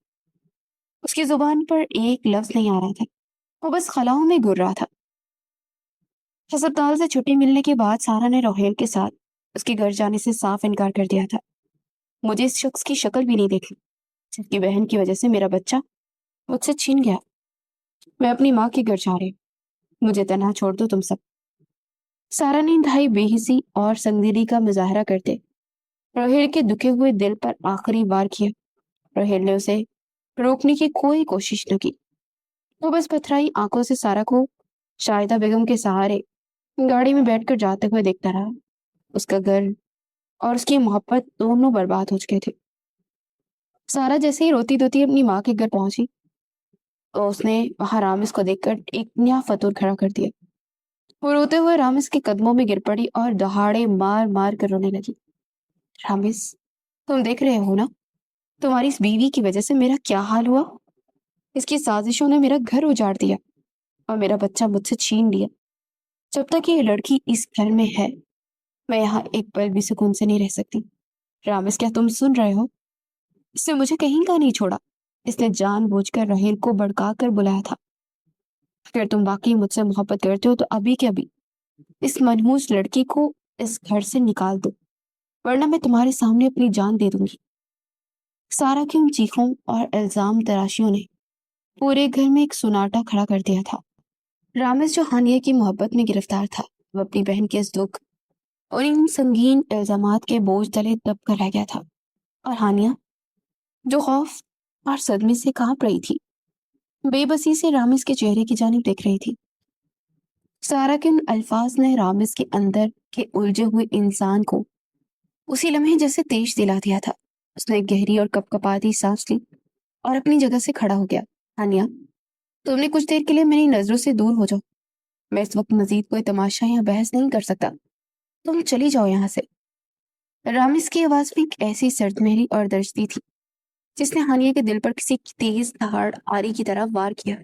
اس کی زبان پر ایک لفظ نہیں آ رہا تھا، وہ بس خلاؤں میں گر رہا تھا۔ ہسپتال سے چھٹی ملنے کے بعد سارا نے روہیل کے ساتھ اس کے گھر جانے سے صاف انکار کر دیا تھا۔ مجھے اس شخص کی شکل بھی نہیں دیکھی جس کی بہن کی وجہ سے میرا بچہ مجھ سے چھین گیا۔ میں اپنی ماں کے گھر جا رہی ہوں، مجھے تنہا چھوڑ دو تم سب۔ سارا نے انتہائی بے حسی اور سنگدلی کا مظاہرہ کرتے روہیل کے دکھے ہوئے دل پر آخری وار کیا۔ روہیل نے اسے روکنے کی کوئی کوشش نہ کی، وہ بس پتھرائی آنکھوں سے سارا کو شاہدہ بیگم کے سہارے گاڑی میں بیٹھ کر جاتے ہوئے دیکھتا رہا۔ اس کا گھر اور اس کی محبت دونوں برباد ہو چکے تھے۔ سارا جیسے ہی روتی دھوتی اپنی ماں کے گھر پہنچی تو اس نے وہاں رامس کو دیکھ کر ایک نیا فطور کھڑا کر دیا۔ وہ روتے ہوئے رامس کے قدموں میں گر پڑی اور دہاڑے مار مار کر رونے لگی۔ رامس، تم دیکھ رہے ہو نا تمہاری اس بیوی کی وجہ سے میرا کیا حال ہوا۔ اس کی سازشوں نے میرا گھر اجاڑ دیا اور میرا بچہ مجھ سے چھین لیا۔ جب تک یہ لڑکی اس گھر میں ہے میں یہاں ایک پل بھی سکون سے نہیں رہ سکتی۔ رامس، کیا تم سن رہے ہو؟ اس نے مجھے کہیں کا نہیں چھوڑا، اس نے جان بوجھ کر رحیل کو بھڑکا کر بلایا تھا۔ اگر تم واقعی مجھ سے محبت کرتے ہو تو ابھی کے ابھی اس منحوس لڑکی کو اس گھر سے نکال دو، ورنہ میں تمہارے سامنے اپنی جان دے دوں گی۔ سارا کی ان چیخوں اور الزام تراشیوں نے پورے گھر میں ایک سناٹا کھڑا کر دیا تھا۔ رامس جو ہانیہ کی محبت میں گرفتار تھا، وہ اپنی بہن کے اس دکھ اور ان سنگین الزامات کے بوجھ تلے دب کر رہ گیا تھا، اور ہانیہ جو خوف اور صدمے سے کانپ رہی تھی، بے بسی سے رامس کے چہرے کی جانب دیکھ رہی تھی۔ سارا کے ان الفاظ نے رامس کے اندر کے الجھے ہوئے انسان کو اسی لمحے جیسے تیش دلا دیا تھا۔ اس نے گہری اور کپ کپاتی سانس لی اور اپنی جگہ سے کھڑا ہو گیا۔ ہانیہ، تم نے کچھ دیر کے لیے میری نظروں سے دور ہو جاؤ، میں اس وقت مزید کوئی تماشا یا بحث نہیں کر سکتا، تم چلی جاؤ یہاں سے۔ رامس کی آواز میں ایک ایسی سرد مہری اور درجتی تھی جس نے ہانیہ کے دل پر کسی تیز دھاڑ آری کی طرح وار کیا۔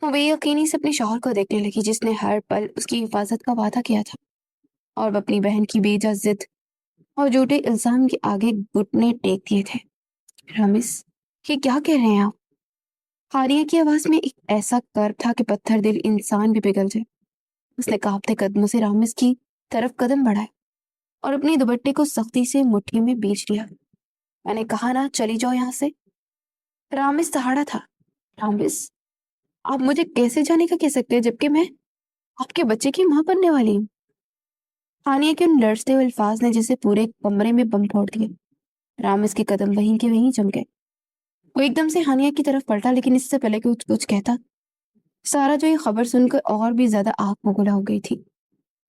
وہ بے یقینی سے اپنے شوہر کو دیکھنے لگی جس نے ہر پل اس کی حفاظت کا وعدہ کیا تھا، اور وہ اپنی بہن کی بے جا ضد اور جھوٹے الزام کے آگے گھٹنے ٹیک دیے تھے۔ رامس، یہ کیا کہہ رہے ہیں آپ؟ ہانیہ کی آواز میں ایک ایسا کرب تھا کہ پتھر دل انسان بھی پگھل جائے۔ اس نے کانپتے قدموں سے رامس کی طرف قدم بڑھائے اور اپنے دوپٹے کو سختی سے مٹھی میں بیچ لیا۔ میں نے کہا نا چلی جاؤ یہاں سے۔ رامس دہاڑا تھا۔ رامس، آپ مجھے کیسے جانے کا کہہ سکتے ہیں جبکہ میں آپ کے بچے کی ماں بننے والی ہوں؟ ہانیہ کے ان لرزتے ہوئے الفاظ نے جیسے پورے کمرے میں بم پھوڑ دیا۔ رامس کے قدم وہیں کے وہیں جم گئے۔ وہ ایک دم سے ہانیہ کی طرف پلٹا، لیکن اس سے پہلے کہ کچھ کہتا، سارا جو یہ خبر سن کر اور بھی زیادہ آگ بگولا ہو گئی تھی،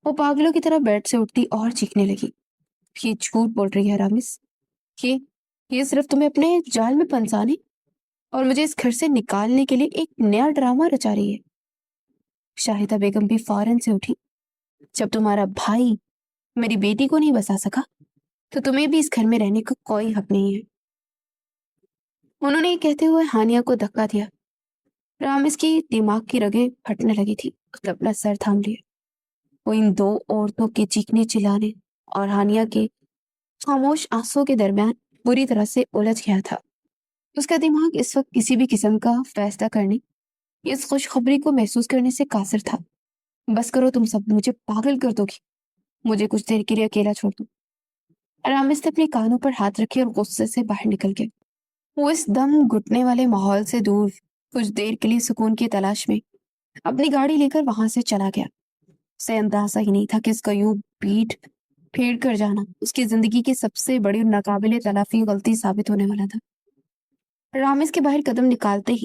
وہ پاگلوں کی طرح بیڈ سے اٹھتی اور چیخنے لگی۔ یہ جھوٹ بول رہی ہے رامس، یہ صرف تمہیں اپنے جال میں پھنسانے اور مجھے اس گھر سے نکالنے کے لیے ایک نیا ڈرامہ رچا رہی ہے۔ شاہدہ بیگم بھی فوراً سے اٹھی۔ جب تمہارا بھائی میری بیٹی کو نہیں بسا سکا تو تمہیں بھی اس گھر میں رہنے کا کوئی حق نہیں ہے۔ انہوں نے یہ کہتے ہوئے ہانیہ کو دھکا دیا۔ رامس کی دماغ کی رگیں پھٹنے لگی تھی، اس نے اپنا سر تھام لیا۔ وہ ان دو عورتوں کے چیخنے چلانے اور ہانیہ کے خاموش آنسوں کے درمیان بری طرح سے الجھ گیا تھا۔ اس کا دماغ اس وقت کسی بھی قسم کا فیصلہ کرنے، اس خوشخبری کو محسوس کرنے سے قاصر تھا۔ بس کرو تم سب، مجھے پاگل کر دو گی، مجھے کچھ دیر کے لیے اکیلا چھوڑ دو۔ رامس نے اپنے کانوں پر ہاتھ رکھے اور غصے سے باہر نکل گیا۔ وہ اس دم گھٹنے والے ماحول سے دور کچھ دیر کے لیے سکون کی تلاش میں اپنی گاڑی لے کر وہاں سے چلا گیا۔ اسے اندازہ ہی نہیں تھا کہ اس کا یوں پیٹ پھیر کر جانا اس کی زندگی کی سب سے بڑی اور ناقابل تلافی غلطی ثابت ہونے والا تھا۔ رامس کے باہر قدم نکالتے ہی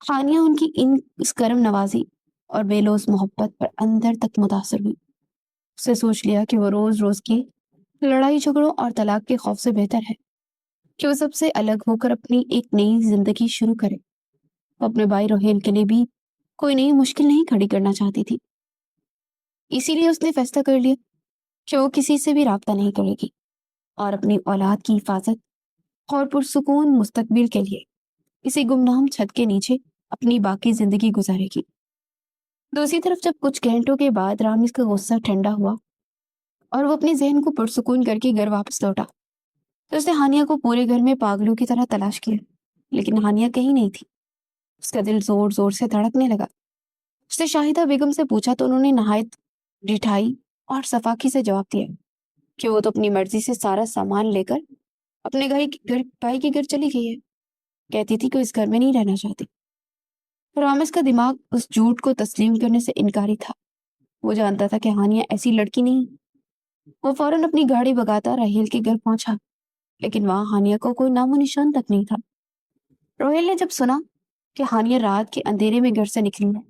ہانیہ ان کی اس کرم نوازی اور بے لوث محبت پر اندر تک متاثر ہوئی۔ اسے سوچ لیا کہ وہ روز روز کی لڑائی جھگڑوں اور طلاق کے خوف سے بہتر ہے کہ وہ سب سے الگ ہو کر اپنی ایک نئی زندگی شروع کرے۔ وہ اپنے بھائی روہیل کے لیے بھی کوئی نئی مشکل نہیں کھڑی کرنا چاہتی تھی، اسی لیے اس نے فیصلہ کر لیا کہ وہ کسی سے بھی رابطہ نہیں کرے گی اور اپنی اولاد کی حفاظت اور پرسکون مستقبل کے لیے اسی گمنام چھت کے نیچے اپنی باقی زندگی گزارے گی۔ دوسری طرف جب کچھ گھنٹوں کے بعد رامز کا غصہ ٹھنڈا ہوا اور وہ اپنے ذہن کو پرسکون کر کے گھر واپس لوٹا تو اس نے ہانیہ کو پورے گھر میں پاگلوں کی طرح تلاش کیا، لیکن ہانیہ کہیں نہیں تھی۔ اس کا دل زور زور سے دھڑکنے لگا۔ اس نے شاہدہ بیگم سے پوچھا تو انہوں نے نہایت ڈٹھائی اور صفاقی سے جواب دیا کہ وہ تو اپنی مرضی سے سارا سامان لے کر اپنے بھائی کے گھر چلی گئی ہے، کہتی تھی کہ اس گھر میں نہیں رہنا چاہتی۔ رامز کا دماغ اس جھوٹ کو تسلیم کرنے سے انکاری تھا۔ وہ جانتا تھا کہ ہانیہ ایسی لڑکی نہیں۔ وہ فوراً اپنی گاڑی بگاتا راہیل کے گھر پہنچا، لیکن وہاں ہانیہ کو کوئی نام و نشان تک نہیں تھا۔ روہیل نے جب سنا کہ ہانیہ رات کے اندھیرے میں گھر سے نکلی ہے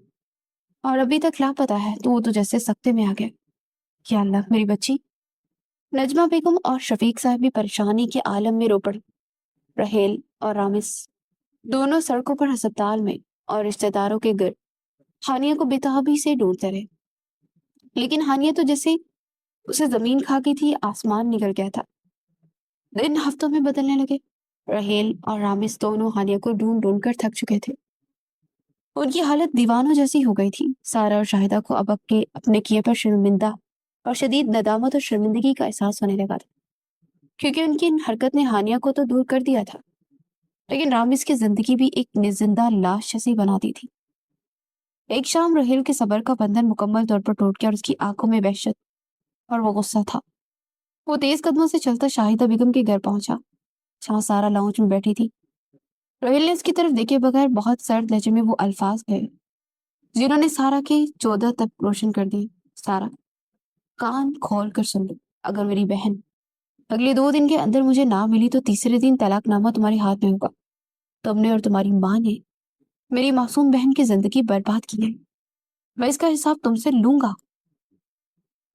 اور ابھی تک لاپتہ ہے تو وہ تو جیسے سکتے میں آ گیا۔ یا اللہ، میری بچی! نجمہ بیگم اور شفیق صاحب بھی پریشانی کے عالم میں رو پڑے۔ رحیل اور رامز دونوں سڑکوں پر ہسپتال میں اور رشتہ داروں کے گھر ہانیہ کو بےتابی سے ڈھونڈتے رہے، لیکن ہانیہ تو جیسے اسے زمین کھا گئی تھی، آسمان نکل گیا تھا۔ دن ہفتوں میں بدلنے لگے۔ رحیل اور رامز دونوں ہانیہ کو ڈھونڈ ڈھونڈ کر تھک چکے تھے۔ ان کی حالت دیوانوں جیسی ہو گئی تھی۔ سارا اور شاہدہ کو اب اپنے کیے پر شرمندہ اور شدید ندامت اور شرمندگی کا احساس ہونے لگا تھا، کیونکہ ان کی حرکت نے ہانیہ کو تو دور کر دیا تھا، لیکن رامز کی زندگی بھی ایک زندہ لاش جیسی بنا دی تھی۔ ایک شام رحیل کے صبر کا بندھن مکمل طور پر ٹوٹ گیا اور اس کی آنکھوں میں وحشت اور وہ غصہ تھا۔ وہ تیز قدموں سے چلتا شاہدہ بیگم کے گھر پہنچا، جہاں سارا لاؤنج میں بیٹھی تھی۔ روہیل نے اس کی طرف دیکھے بغیر بہت سرد لہجے میں وہ الفاظ کہے جنہوں نے سارا کے 14 تک روشن کر دیے۔ سارا، کان کھول کر سن لو، اگر میری بہن اگلے 2 دن کے اندر مجھے نہ ملی تو تیسرے دن طلاق نامہ تمہارے ہاتھ میں ہوگا۔ تم نے اور تمہاری ماں نے میری معصوم بہن کی زندگی برباد کی ہے، میں اس کا حساب تم سے لوں گا۔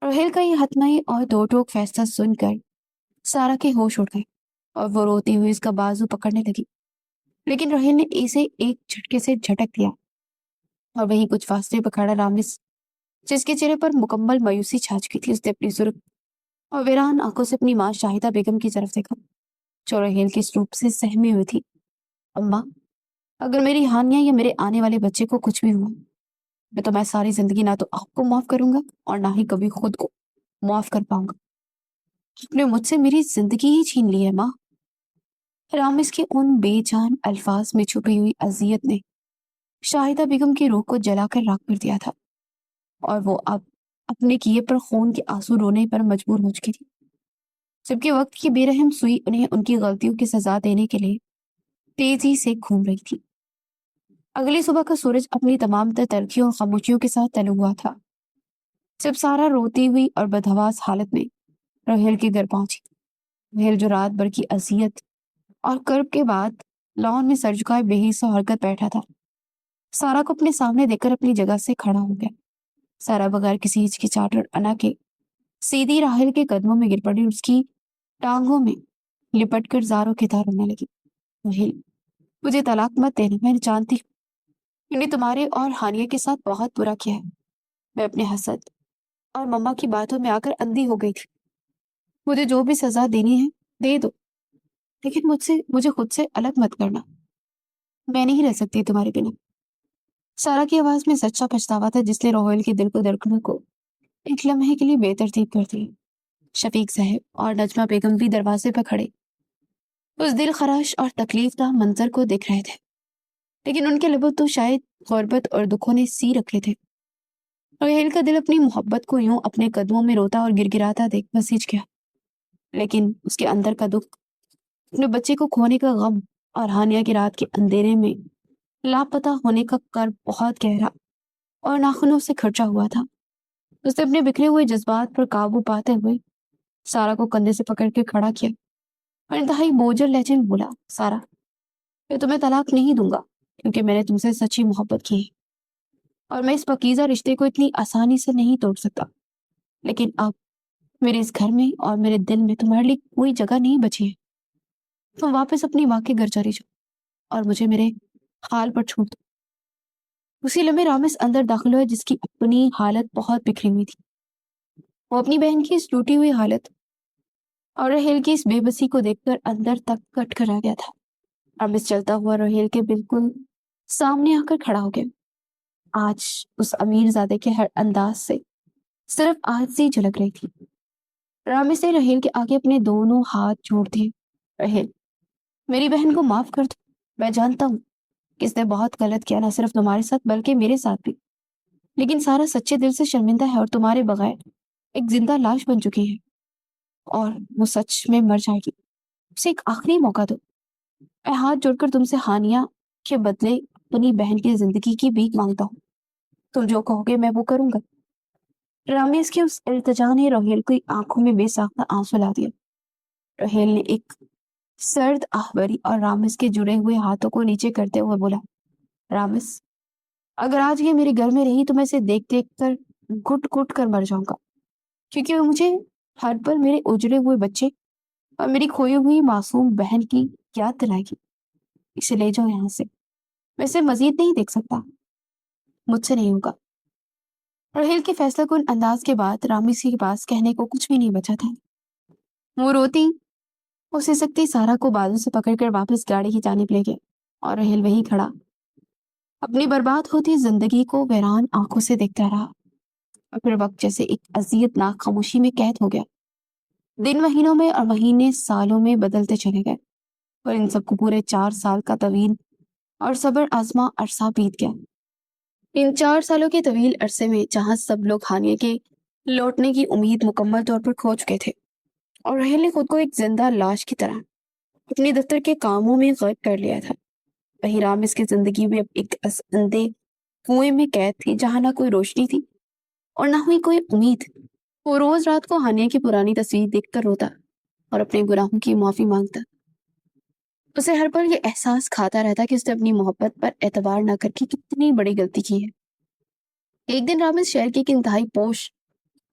روہیل کا یہ حتمی اور دو ٹوک فیصلہ سن کر سارا کے ہوش اڑ گئے اور وہ روتی ہوئی اس کا بازو پکڑنے لگی، لیکن روہیل نے اسے ایک جھٹکے سے جھٹک دیا اور وہیں کچھ فاصلے پر کھڑا رامز، جس کے چہرے پر مکمل مایوسی چھا چکی تھی، اس نے اپنی سرخ اور ویران آنکھوں سے اپنی ماں شاہدہ بیگم کی طرف دیکھا جو روہیل کے اس روپ سے سہمی ہوئی تھی۔ اماں، اگر میری ہانیہ یا میرے آنے والے بچے کو کچھ بھی ہوا تو میں ساری زندگی نہ تو آپ کو معاف کروں گا اور نہ ہی کبھی خود کو معاف کر پاؤں گا۔ آپ نے مجھ سے میری زندگی ہی چھین لی ہے ماں۔ رامز کے ان بے جان الفاظ میں چھپی ہوئی اذیت نے شاہدہ بیگم کی روح کو جلا کر راکھ کر دیا تھا اور وہ اب اپنے کیے پر خون کے آنسو رونے پر مجبور ہو چکی تھی، جبکہ وقت کی بے رحم سوئی انہیں ان کی غلطیوں کی سزا دینے کے لیے تیزی سے گھوم رہی تھی۔ اگلی صبح کا سورج اپنی تمام تر تلخیوں اور خاموشیوں کے ساتھ طلوع ہوا تھا جب سارا روتی ہوئی اور بدحواس حالت میں روہیل کے گھر پہنچی۔ روہیل جو رات بھر کی اذیت اور کرب کے بعد لان میں سر جھکائے بے حس ہو کر بیٹھا تھا، سارا کو اپنے سامنے دیکھ کر اپنی جگہ سے کھڑا ہو گیا۔ سارا بغیر کسی ہچکچاہٹ اور انا کے سیدھی راہیل کے قدموں میں گر پڑی اور اس کی ٹانگوں میں لپٹ کر زاروں کی طرح رونے لگی۔ روہیل، مجھے طلاق مت دینا، میں جانتی ہوں میں نے تمہارے اور ہانیہ کے ساتھ بہت برا کیا ہے۔ میں اپنے حسد اور مما کی باتوں میں آ کر اندھی ہو گئی تھی۔ مجھے جو بھی سزا دینی ہے دے دو، لیکن مجھے خود سے الگ مت کرنا، میں نہیں رہ سکتی تمہارے بنا۔ سارا کی آواز میں سچا پچھتاوا تھا جس نے روہیل کے دل کو دھڑکنوں کو ایک لمحے کے لیے بے ترتیب کر دیا۔ شفیق صاحب اور نجمہ بیگم بھی دروازے پر کھڑے اس دل خراش اور تکلیف دہ منظر کو دیکھ رہے تھے، لیکن ان کے لبوں تو شاید غربت اور دکھوں نے سی رکھے تھے۔ روہیل کا دل اپنی محبت کو یوں اپنے قدموں میں روتا اور گر گراتا دیکھ بسیج گیا، لیکن اس کے اندر کا دکھ، اپنے بچے کو کھونے کا غم اور ہانیہ کی رات کے اندھیرے میں لاپتہ ہونے کا کرب بہت گہرا اور ناخنوں سے کھرچا ہوا تھا۔ اس نے اپنے بکھرے ہوئے جذبات پر قابو پاتے ہوئے سارا کو کندھے سے پکڑ کے کھڑا کیا اور انتہائی بوجھل لہجے میں بولا، سارا، میں تمہیں طلاق نہیں دوں گا، کیونکہ میں نے تم سے سچی محبت کی ہے اور میں اس پاکیزہ رشتے کو اتنی آسانی سے نہیں توڑ سکتا۔ لیکن اب میرے اس گھر میں اور میرے دل میں تمہارے لیے کوئی جگہ نہیں بچی ہے۔ تم واپس اپنی ماں کے گھر چلی جاؤ اور مجھے میرے حال پر چھوڑ دو۔ اسی لمحے رامس اندر داخل ہوا جس کی اپنی حالت بہت بکھری ہوئی تھی۔ وہ اپنی بہن کی اس ٹوٹی ہوئی حالت اور رحیل کی اس بے بسی کو دیکھ کر اندر تک کٹ کر آ گیا تھا۔ رامس چلتا ہوا رحیل کے بالکل سامنے آ کر کھڑا ہو گیا۔ آج اس امیر زادے کے ہر انداز سے صرف آجزی جھلک رہی تھی۔ رامس نے رحیل کے آگے اپنے دونوں ہاتھ جوڑ دیے۔ رحیل، میری بہن کو معاف کر دو۔ میں جانتا ہوں کہ اس نے بہت غلط کیا، نہ صرف تمہارے ساتھ بلکہ میرے ساتھ بھی، لیکن سارا سچے دل سے شرمندہ ہے اور تمہارے بغیر ایک زندہ لاش بن چکی ہے اور وہ سچ میں مر جائے گی۔ اسے ایک آخری موقع دو۔ میں ہاتھ جوڑ کر تم سے ہانیہ کے بدلے اپنی بہن کی زندگی کی بھیک مانگتا ہوں۔ تم جو کہو گے میں وہ کروں گا۔ رامس کی اس التجا نے رحیل کی آنکھوں میں بے ساختہ آنسو لا دیا۔ رحیل نے ایک سرد آہ بھری اور رامس کے جڑے ہوئے ہاتھوں کو نیچے کرتے ہوئے بولا، رامس، اگر آج یہ میرے گھر میں رہی تو میں اسے دیکھ دیکھ کر گھٹ گھٹ کر مر جاؤں گا، کیونکہ وہ مجھے ہر پل میرے اجڑے ہوئے بچے اور میری کھوئی ہوئی معصوم بہن کی یاد دلائے گی۔ اسے لے جاؤ یہاں سے، میں اسے مزید نہیں دیکھ سکتا، مجھ سے نہیں ہوگا۔ رحیل کے فیصلہ کن انداز کے بعد رامس کے پاس کہنے کو کچھ بھی نہیں بچا تھا۔ وہ روتی اور سسکتی سارا کو بازو سے پکڑ کر واپس گاڑی کی جانب لے گئے اور رحیل وہیں کھڑا اپنی برباد ہوتی زندگی کو ویران آنکھوں سے دیکھتا رہا۔ اور پھر وقت جیسے ایک اذیت ناک خاموشی میں قید ہو گیا۔ دن مہینوں میں اور مہینے سالوں میں بدلتے چلے گئے اور ان سب کو پورے 4 سال کا طویل اور صبر آزما عرصہ بیت گیا۔ ان 4 سالوں کے طویل عرصے میں جہاں سب لوگ ہانیہ کے لوٹنے کی امید مکمل طور پر کھو چکے تھے اور رحیل نے خود کو ایک زندہ لاش کی طرح اپنے دفتر کے کاموں میں غرق کر لیا تھا، وہیں رامس کی زندگی بھی اب ایک اندھے کنویں میں قید تھی جہاں نہ کوئی روشنی تھی اور نہ ہوئی کوئی امید۔ وہ روز رات کو ہانیہ کی پرانی تصویر دیکھ کر روتا اور اپنے گناہوں کی معافی مانگتا۔ اسے ہر پل یہ احساس کھاتا رہتا کہ اس نے اپنی محبت پر اعتبار نہ کر کے کتنی بڑی غلطی کی ہے۔ ایک دن رامس شہر کے ایک انتہائی پوش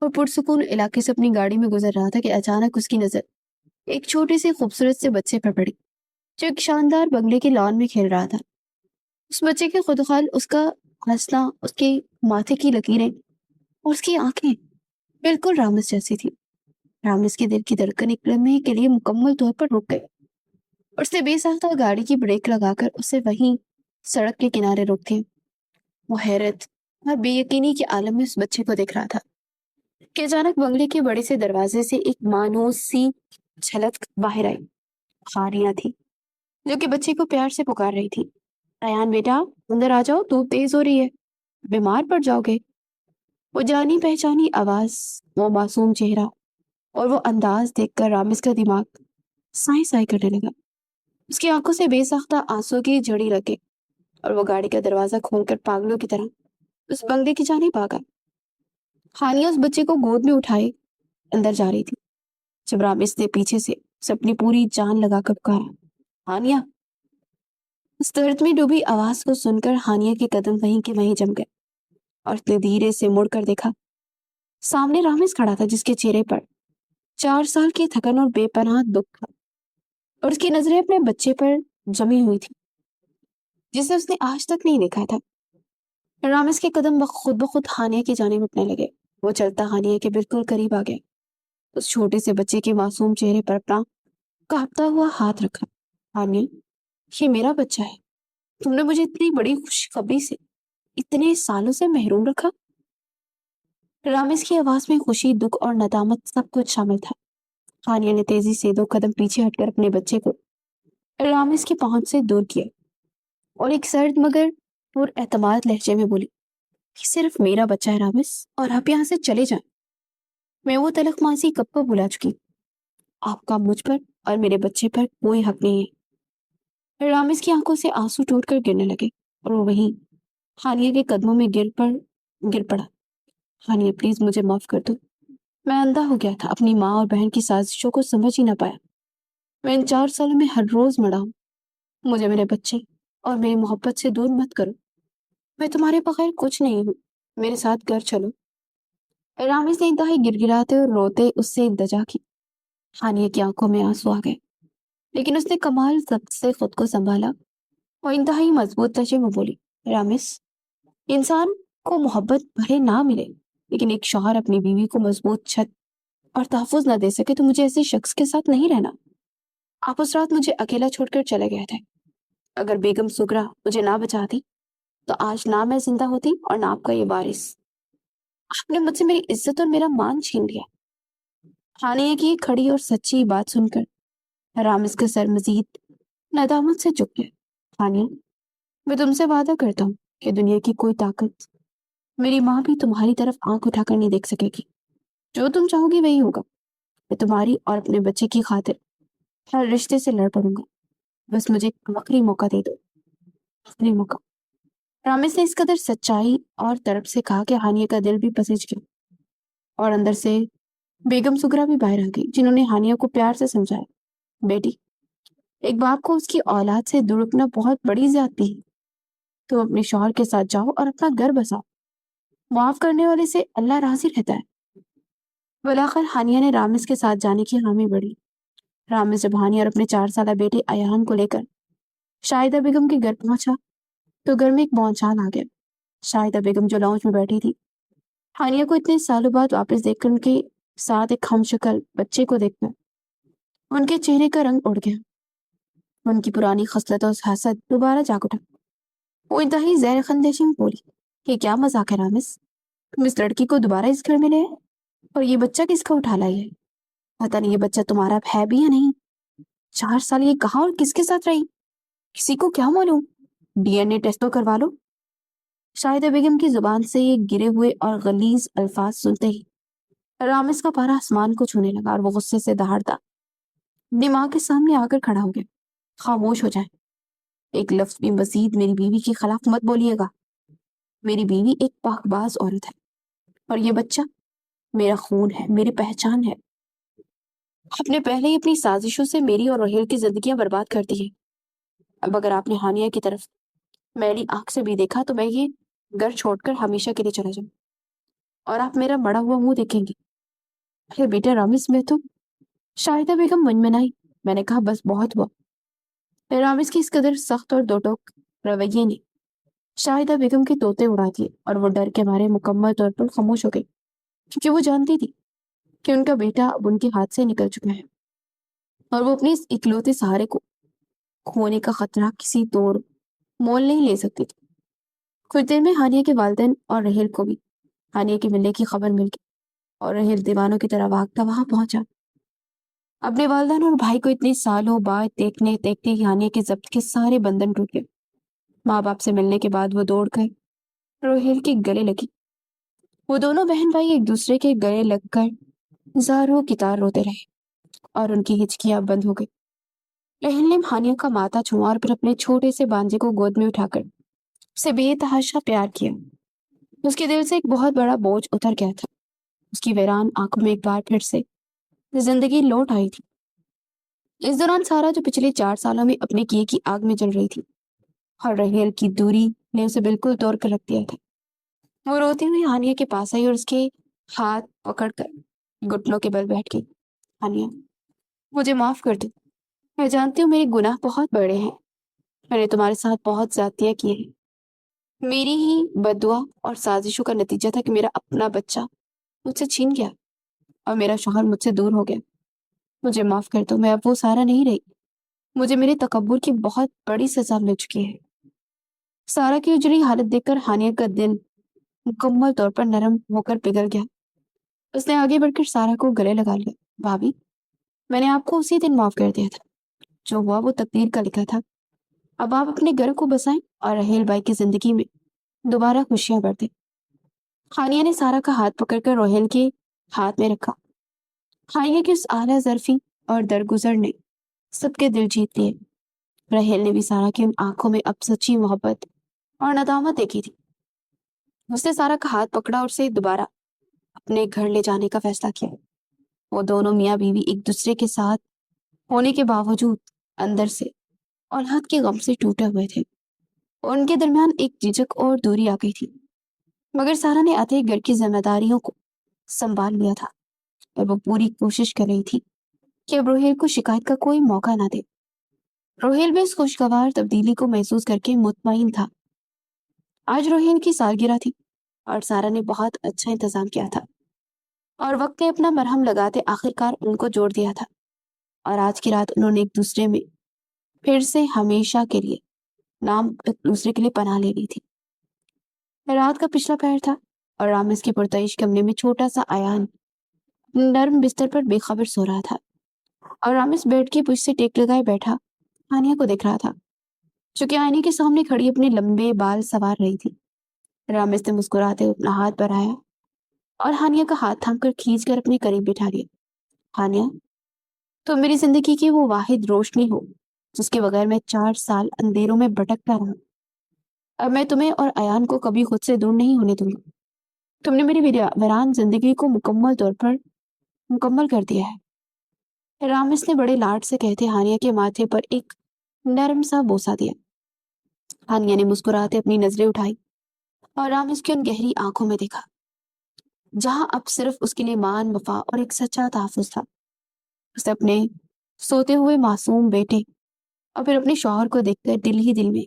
اور پرسکون علاقے سے اپنی گاڑی میں گزر رہا تھا کہ اچانک اس کی نظر ایک چھوٹے سے خوبصورت سے بچے پر پڑی جو ایک شاندار بنگلے کے لان میں کھیل رہا تھا۔ اس بچے کے خدخال، اس کا ہنسنا، اس کے ماتھے کی لکیریں اور اس کی آنکھیں بالکل رامس جیسی تھی۔ رامس کے دل کی دھڑکن ایک لمحے کے لیے مکمل طور پر رک گئی اور اس نے بے ساختہ گاڑی کی بریک لگا کر اسے وہیں سڑک کے کنارے روک دیا۔ وہ حیرت اور بے یقینی کے عالم میں اس بچے کو دیکھ رہا تھا کہ اچانک بنگلے کے بڑے سے دروازے سے ایک مانوس سی جھلک باہر آئی۔ ہانیہ تھی جو کہ بچے کو پیار سے پکار رہی تھی، ایان بیٹا اندر آ جاؤ، دھوپ تیز ہو رہی ہے، بیمار پڑ جاؤ گے۔ وہ جانی پہچانی آواز، وہ معصوم چہرہ اور وہ انداز دیکھ کر رامس کا دماغ سائیں سائیں کرنے لگا۔ اس کی آنکھوں سے بے ساختہ آنسو کی جھڑی لگے اور وہ گاڑی کا دروازہ کھول کر پاگلوں کی طرح اس بنگلے کی جانب بھاگا۔ ہانیہ اس بچے کو گود میں اٹھائے اندر جا رہی تھی جب رامس نے پیچھے سے اسے اپنی پوری جان لگا کر پکارا، ہانیہ۔ اس درد میں ڈوبی آواز کو سن کر ہانیہ کے قدم وہیں کے وہیں جم گئے اور اس نے دھیرے سے مڑ کر دیکھا۔ سامنے رامس کھڑا تھا جس کے چہرے پر 4 سال کی تھکن اور بے پناہ دکھ تھا اور اس کی نظریں اپنے بچے پر جمی ہوئی تھی جسے اس نے آج تک نہیں دیکھا تھا۔ رامس کے قدم خود بخود ہانیہ کی جانب اٹھنے لگے۔ وہ چلتا ہانیہ کے بالکل قریب آ گیا، اس چھوٹے سے بچے کے معصوم چہرے پر اپنا کانپتا ہوا ہاتھ رکھا۔ ہانیہ، یہ میرا بچہ ہے، تم نے مجھے اتنی بڑی خوشخبری سے اتنے سالوں سے محروم رکھا۔ رامس کی آواز میں خوشی، دکھ اور ندامت سب کچھ شامل تھا۔ ہانیہ نے تیزی سے 2 قدم پیچھے ہٹ کر اپنے بچے کو رامس کی پہنچ سے دور کیا اور ایک سرد مگر پر اعتماد لہجے میں بولی، یہ صرف میرا بچہ ہے رامس، اور آپ یہاں سے چلے جائیں۔ میں وہ تلخ ماضی کب کو بھلا چکی، آپ کا مجھ پر اور میرے بچے پر کوئی حق نہیں ہے۔ رامس کی آنکھوں سے آنسو ٹوٹ کر گرنے لگے اور وہ وہیں ہانیہ کے قدموں میں گر پڑا۔ ہانیہ پلیز مجھے معاف کر دو، میں اندھا ہو گیا تھا، اپنی ماں اور بہن کی سازشوں کو سمجھ ہی نہ پایا۔ میں ان 4 سالوں میں ہر روز مڑا ہوں، مجھے میرے بچے اور میری محبت سے دور مت کرو. میں تمہارے بغیر کچھ نہیں ہوں. میرے ساتھ گھر چلو. رامز نے انتہائی گڑگڑاتے اور روتے اس سے التجا کی. ہانیہ کی آنکھوں میں آنسو آ گئے، لیکن اس نے کمال ضبط سے خود کو سنبھالا اور انتہائی مضبوط لہجے میں بولی، رامز، انسان کو محبت بھلے نہ ملے، لیکن ایک شوہر اپنی بیوی کو مضبوط چھت اور تحفظ نہ دے سکے تو مجھے ایسے شخص کے ساتھ نہیں رہنا. آپ اس رات مجھے اکیلا چھوڑ کر چلے گئے تھے. اگر بیگم سغرا مجھے نہ بچاتی تو آج نہ میں زندہ ہوتی اور نہ آپ کا یہ وارث. آپ نے مجھ سے میری عزت اور میرا مان چھین لیا. ہانیہ کی کھڑی اور سچی بات سن کر رامز کا سر مزید ندامت سے جھک گیا. ہانیہ، میں تم سے وعدہ کرتا ہوں کہ دنیا کی کوئی طاقت، میری ماں بھی تمہاری طرف آنکھ اٹھا کر نہیں دیکھ سکے گی. جو تم چاہو گی وہی ہوگا. میں تمہاری اور اپنے بچے کی خاطر ہر رشتے سے لڑ پڑوں گا. بس مجھے ایک آخری موقع دے دو، آخری موقع. رامز نے اس قدر سچائی اور طرف سے کہا کہ ہانیہ کا دل بھی پسج گیا اور اندر سے بیگم سغرا بھی باہر آ گئی، جنہوں نے ہانیہ کو پیار سے سمجھایا، بیٹی، ایک باپ کو اس کی اولاد سے دور رکھنا بہت بڑی زیادتی ہے. تم اپنے شوہر کے ساتھ جاؤ اور اپنا گھر بساؤ. معاف کرنے والے سے اللہ راضی رہتا ہے. بلاخر ہانیہ نے رامز کے ساتھ جانے کی حامی بڑھی. رامز جب ہانیہ اور اپنے 4 سالہ بیٹے ایان کو لے کر شاہدہ بیگم کے گھر پہنچا تو گھر میں ایک بونچال آ گیا. شاہدہ بیگم جو لاؤنج میں بیٹھی تھی، ہانیہ کو اتنے سالوں بعد واپس دیکھ کر ان کے ساتھ ایک ہم شکل بچے کو دیکھ کر ان کے چہرے کا رنگ اڑ گیا. ان کی پرانی خصلت اور حسد دوبارہ جاگ اٹھا. وہ انتہائی زیر خندیشی میں بولی، یہ کیا مذاق ہے رامز؟ تم اس لڑکی کو دوبارہ اس گھر میں لے آئے اور یہ بچہ کس کا اٹھا لائی ہے؟ پتہ نہیں یہ بچہ تمہارا اب ہے بھی یا نہیں. 4 سال یہ کہاں اور کس کے ساتھ رہی؟ کسی کو کیا معلوم؟ DNA ٹیسٹ تو کروا لو. شاہدہ بیگم کی زبان سے یہ گرے ہوئے اور غلیظ الفاظ سنتے ہی رامز کا پارا آسمان کو چھونے لگا اور وہ غصے سے دہاڑتا دماغ کے سامنے آ کر کھڑا ہو گیا. خاموش ہو جائے. ایک لفظ بھی مزید میری بیوی کے خلاف مت بولیے گا. میری بیوی ایک پاک باز عورت ہے اور یہ بچہ میرا خون ہے، میری پہچان ہے. آپ نے پہلے ہی اپنی سازشوں سے میری اور رحیل کی زندگیاں برباد کر دی ہیں. اب اگر آپ نے ہانیہ کی طرف میری آنکھ سے بھی دیکھا تو میں یہ گھر چھوڑ کر ہمیشہ کے لیے چلا جاؤں اور آپ میرا مڑا ہوا منہ دیکھیں گے. ارے بیٹا رامز، میں تو شاہدہ بیگم منمنائی. میں نے کہا بس بہت ہوا. رامز کی اس قدر سخت اور دو ٹوک رویے نے شاہدہ بیگم کے طوطے اڑا دیے اور وہ ڈر کے مارے مکمل طور پر خاموش ہو گئی، کیونکہ وہ جانتی تھی کہ ان کا بیٹا اب ان کے ہاتھ سے نکل چکا ہے اور وہ اپنے اس اکلوتے سہارے کو کھونے کا خطرہ کسی طور مول نہیں لے سکتی تھی. کچھ دیر میں ہانیہ کے والدین اور رحیل کو بھی ہانیہ کے ملنے کی خبر مل گئی اور رحیل دیوانوں کی طرح بھاگتا وہاں پہنچا. اپنے والدین اور بھائی کو اتنے سالوں بعد دیکھنے دیکھتے ہی ہانیہ کے ضبط کے سارے بندھن ٹوٹ گئے. ماں باپ سے ملنے کے بعد وہ دوڑ کر رحیل کے گلے لگی. وہ دونوں بہن بھائی ایک دوسرے کے گلے لگ کر زاروں کی طرح روتے رہے اور ان کی ہچکیاں بند ہو گئی. رحیل نے ہانیہ کا ماتھا چھوا اور پھر اپنے چھوٹے سے بانجے کو گود میں اٹھا کر اسے بے تحاشا پیار کیا. اس کے دل سے ایک بہت بڑا بوجھ اتر گیا تھا. اس کی ویران آنکھوں میں ایک بار پھر سے زندگی لوٹ آئی تھی. اس دوران سارا جو پچھلے 4 سالوں میں اپنے کیے کی آگ میں جل رہی تھی اور رحیل کی دوری نے اسے بالکل توڑ کر رکھ دیا تھا. وہ روتی ہوئی ہانیہ کے پاس آئی اور اس کے ہاتھ پکڑ کر گھٹنوں کے بل بیٹھ گئی. ہانیہ، مجھے معاف کر دو. میں جانتی ہوں میرے گناہ بہت بڑے ہیں. میں نے تمہارے ساتھ بہت زیادتیاں کی ہیں. میری ہی بددعا اور سازشوں کا نتیجہ تھا کہ میرا اپنا بچہ مجھ سے چھین گیا اور میرا شوہر مجھ سے دور ہو گیا. مجھے معاف کر دو. میں اب وہ سارا نہیں رہی. مجھے میرے تکبر کی بہت بڑی سزا مل چکی ہے. سارا کی اجڑی حالت دیکھ کر ہانیہ کا دل مکمل طور پر نرم ہو کر پگھل گیا. اس نے آگے بڑھ کر سارا کو گلے لگا لیا. بھابھی، میں نے آپ کو اسی دن معاف کر دیا تھا. جو ہوا وہ تقدیر کا لکھا تھا. اب آپ اپنے گھر کو بسائیں اور رحیل بھائی کی زندگی میں دوبارہ خوشیاں بھر دیں. ہانیہ نے سارا کا ہاتھ پکڑ کر رحیل کے ہاتھ میں رکھا. ہانیہ کی اس اعلیٰ ظرفی اور درگزر نے سب کے دل جیت لیے. رحیل نے بھی سارا کی ان آنکھوں میں اب سچی محبت اور ندامت دیکھی تھی. اس نے سارا کا ہاتھ پکڑا اور اسے دوبارہ اپنے گھر لے جانے کا فیصلہ کیا. وہ دونوں میاں بیوی ایک دوسرے کے ساتھ ہونے کے باوجود اندر سے اولاد کے غم سے ٹوٹے ہوئے تھے. اور ان کے درمیان ایک جھجک اور دوری آ گئی تھی، مگر سارا نے آتے ہی گھر کی ذمہ داریوں کو سنبھال لیا تھا اور وہ پوری کوشش کر رہی تھی کہ اب روہیل کو شکایت کا کوئی موقع نہ دے۔ روہیل بھی اس خوشگوار تبدیلی کو محسوس کر کے مطمئن تھا۔ آج روہیل کی سالگرہ تھی اور سارا نے بہت اچھا انتظام کیا تھا اور وقت نے اپنا مرہم لگاتے آخرکار ان کو جوڑ دیا تھا، اور آج کی رات انہوں نے ایک دوسرے میں پھر سے ہمیشہ کے لیے نام ایک دوسرے کے لیے پناہ لے لی تھی۔ رات کا پچھلا پہر تھا اور رامس کے پرتعیش کمرے میں چھوٹا سا ایان نرم بستر پر بے خبر سو رہا تھا، اور رامس بیڈ کی پشت سے ٹیک لگائے بیٹھا ہانیہ کو دیکھ رہا تھا جو کہ آئینے کے سامنے کھڑی اپنے لمبے بال سنوار رہی تھی۔ رامس نے مسکراتے ہوئے اپنا ہاتھ بڑھایا اور ہانیہ کا ہاتھ تھام کر کھینچ کر اپنے قریب بٹھا لیا۔ ہانیہ، تو میری زندگی کی وہ واحد روشنی ہو جس کے بغیر میں 4 سال اندھیروں میں بھٹکتا رہا۔ اب میں تمہیں اور ایان کو کبھی خود سے دور نہیں ہونے دوں گا۔ تم نے میری ویران زندگی کو مکمل طور پر مکمل کر دیا ہے۔ رامس نے بڑے لاڈ سے کہتے ہانیہ کے ماتھے پر ایک نرم سا بوسہ دیا۔ ہانیہ نے مسکراتے اپنی نظریں اٹھائی اور رامس کی ان گہری آنکھوں میں دیکھا جہاں اب صرف اس کے لیے مان، وفا اور ایک سچا تحفظ تھا۔ اسے اپنے سوتے ہوئے معصوم بیٹے اور پھر اپنے شوہر کو دیکھ کر دل ہی دل میں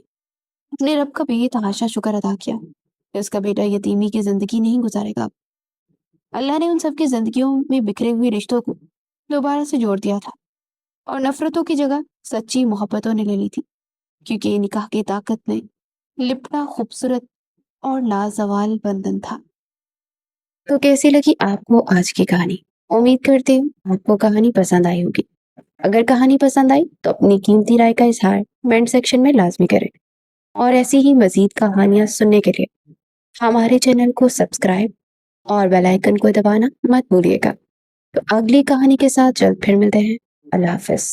اپنے رب کا بے تحاشا شکر ادا کیا کہ اس کا بیٹا یتیمی کی زندگی نہیں گزارے گا۔ اللہ نے ان سب کی زندگیوں میں بکھرے ہوئے رشتوں کو دوبارہ سے جوڑ دیا تھا اور نفرتوں کی جگہ سچی محبتوں نے لے لی تھی، کیونکہ یہ نکاح کی طاقت میں لپٹا خوبصورت اور لازوال بندھن تھا۔ تو کیسی لگی آپ کو آج کی کہانی؟ امید کرتے ہوں آپ کو کہانی پسند آئی ہوگی۔ اگر کہانی پسند آئی تو اپنی قیمتی رائے کا اظہار کمنٹ سیکشن میں لازمی کریں، اور ایسی ہی مزید کہانیاں سننے کے لیے ہمارے چینل کو سبسکرائب اور بیل آئیکن کو دبانا مت بھولیے گا۔ تو اگلی کہانی کے ساتھ جلد پھر ملتے ہیں۔ اللہ حافظ۔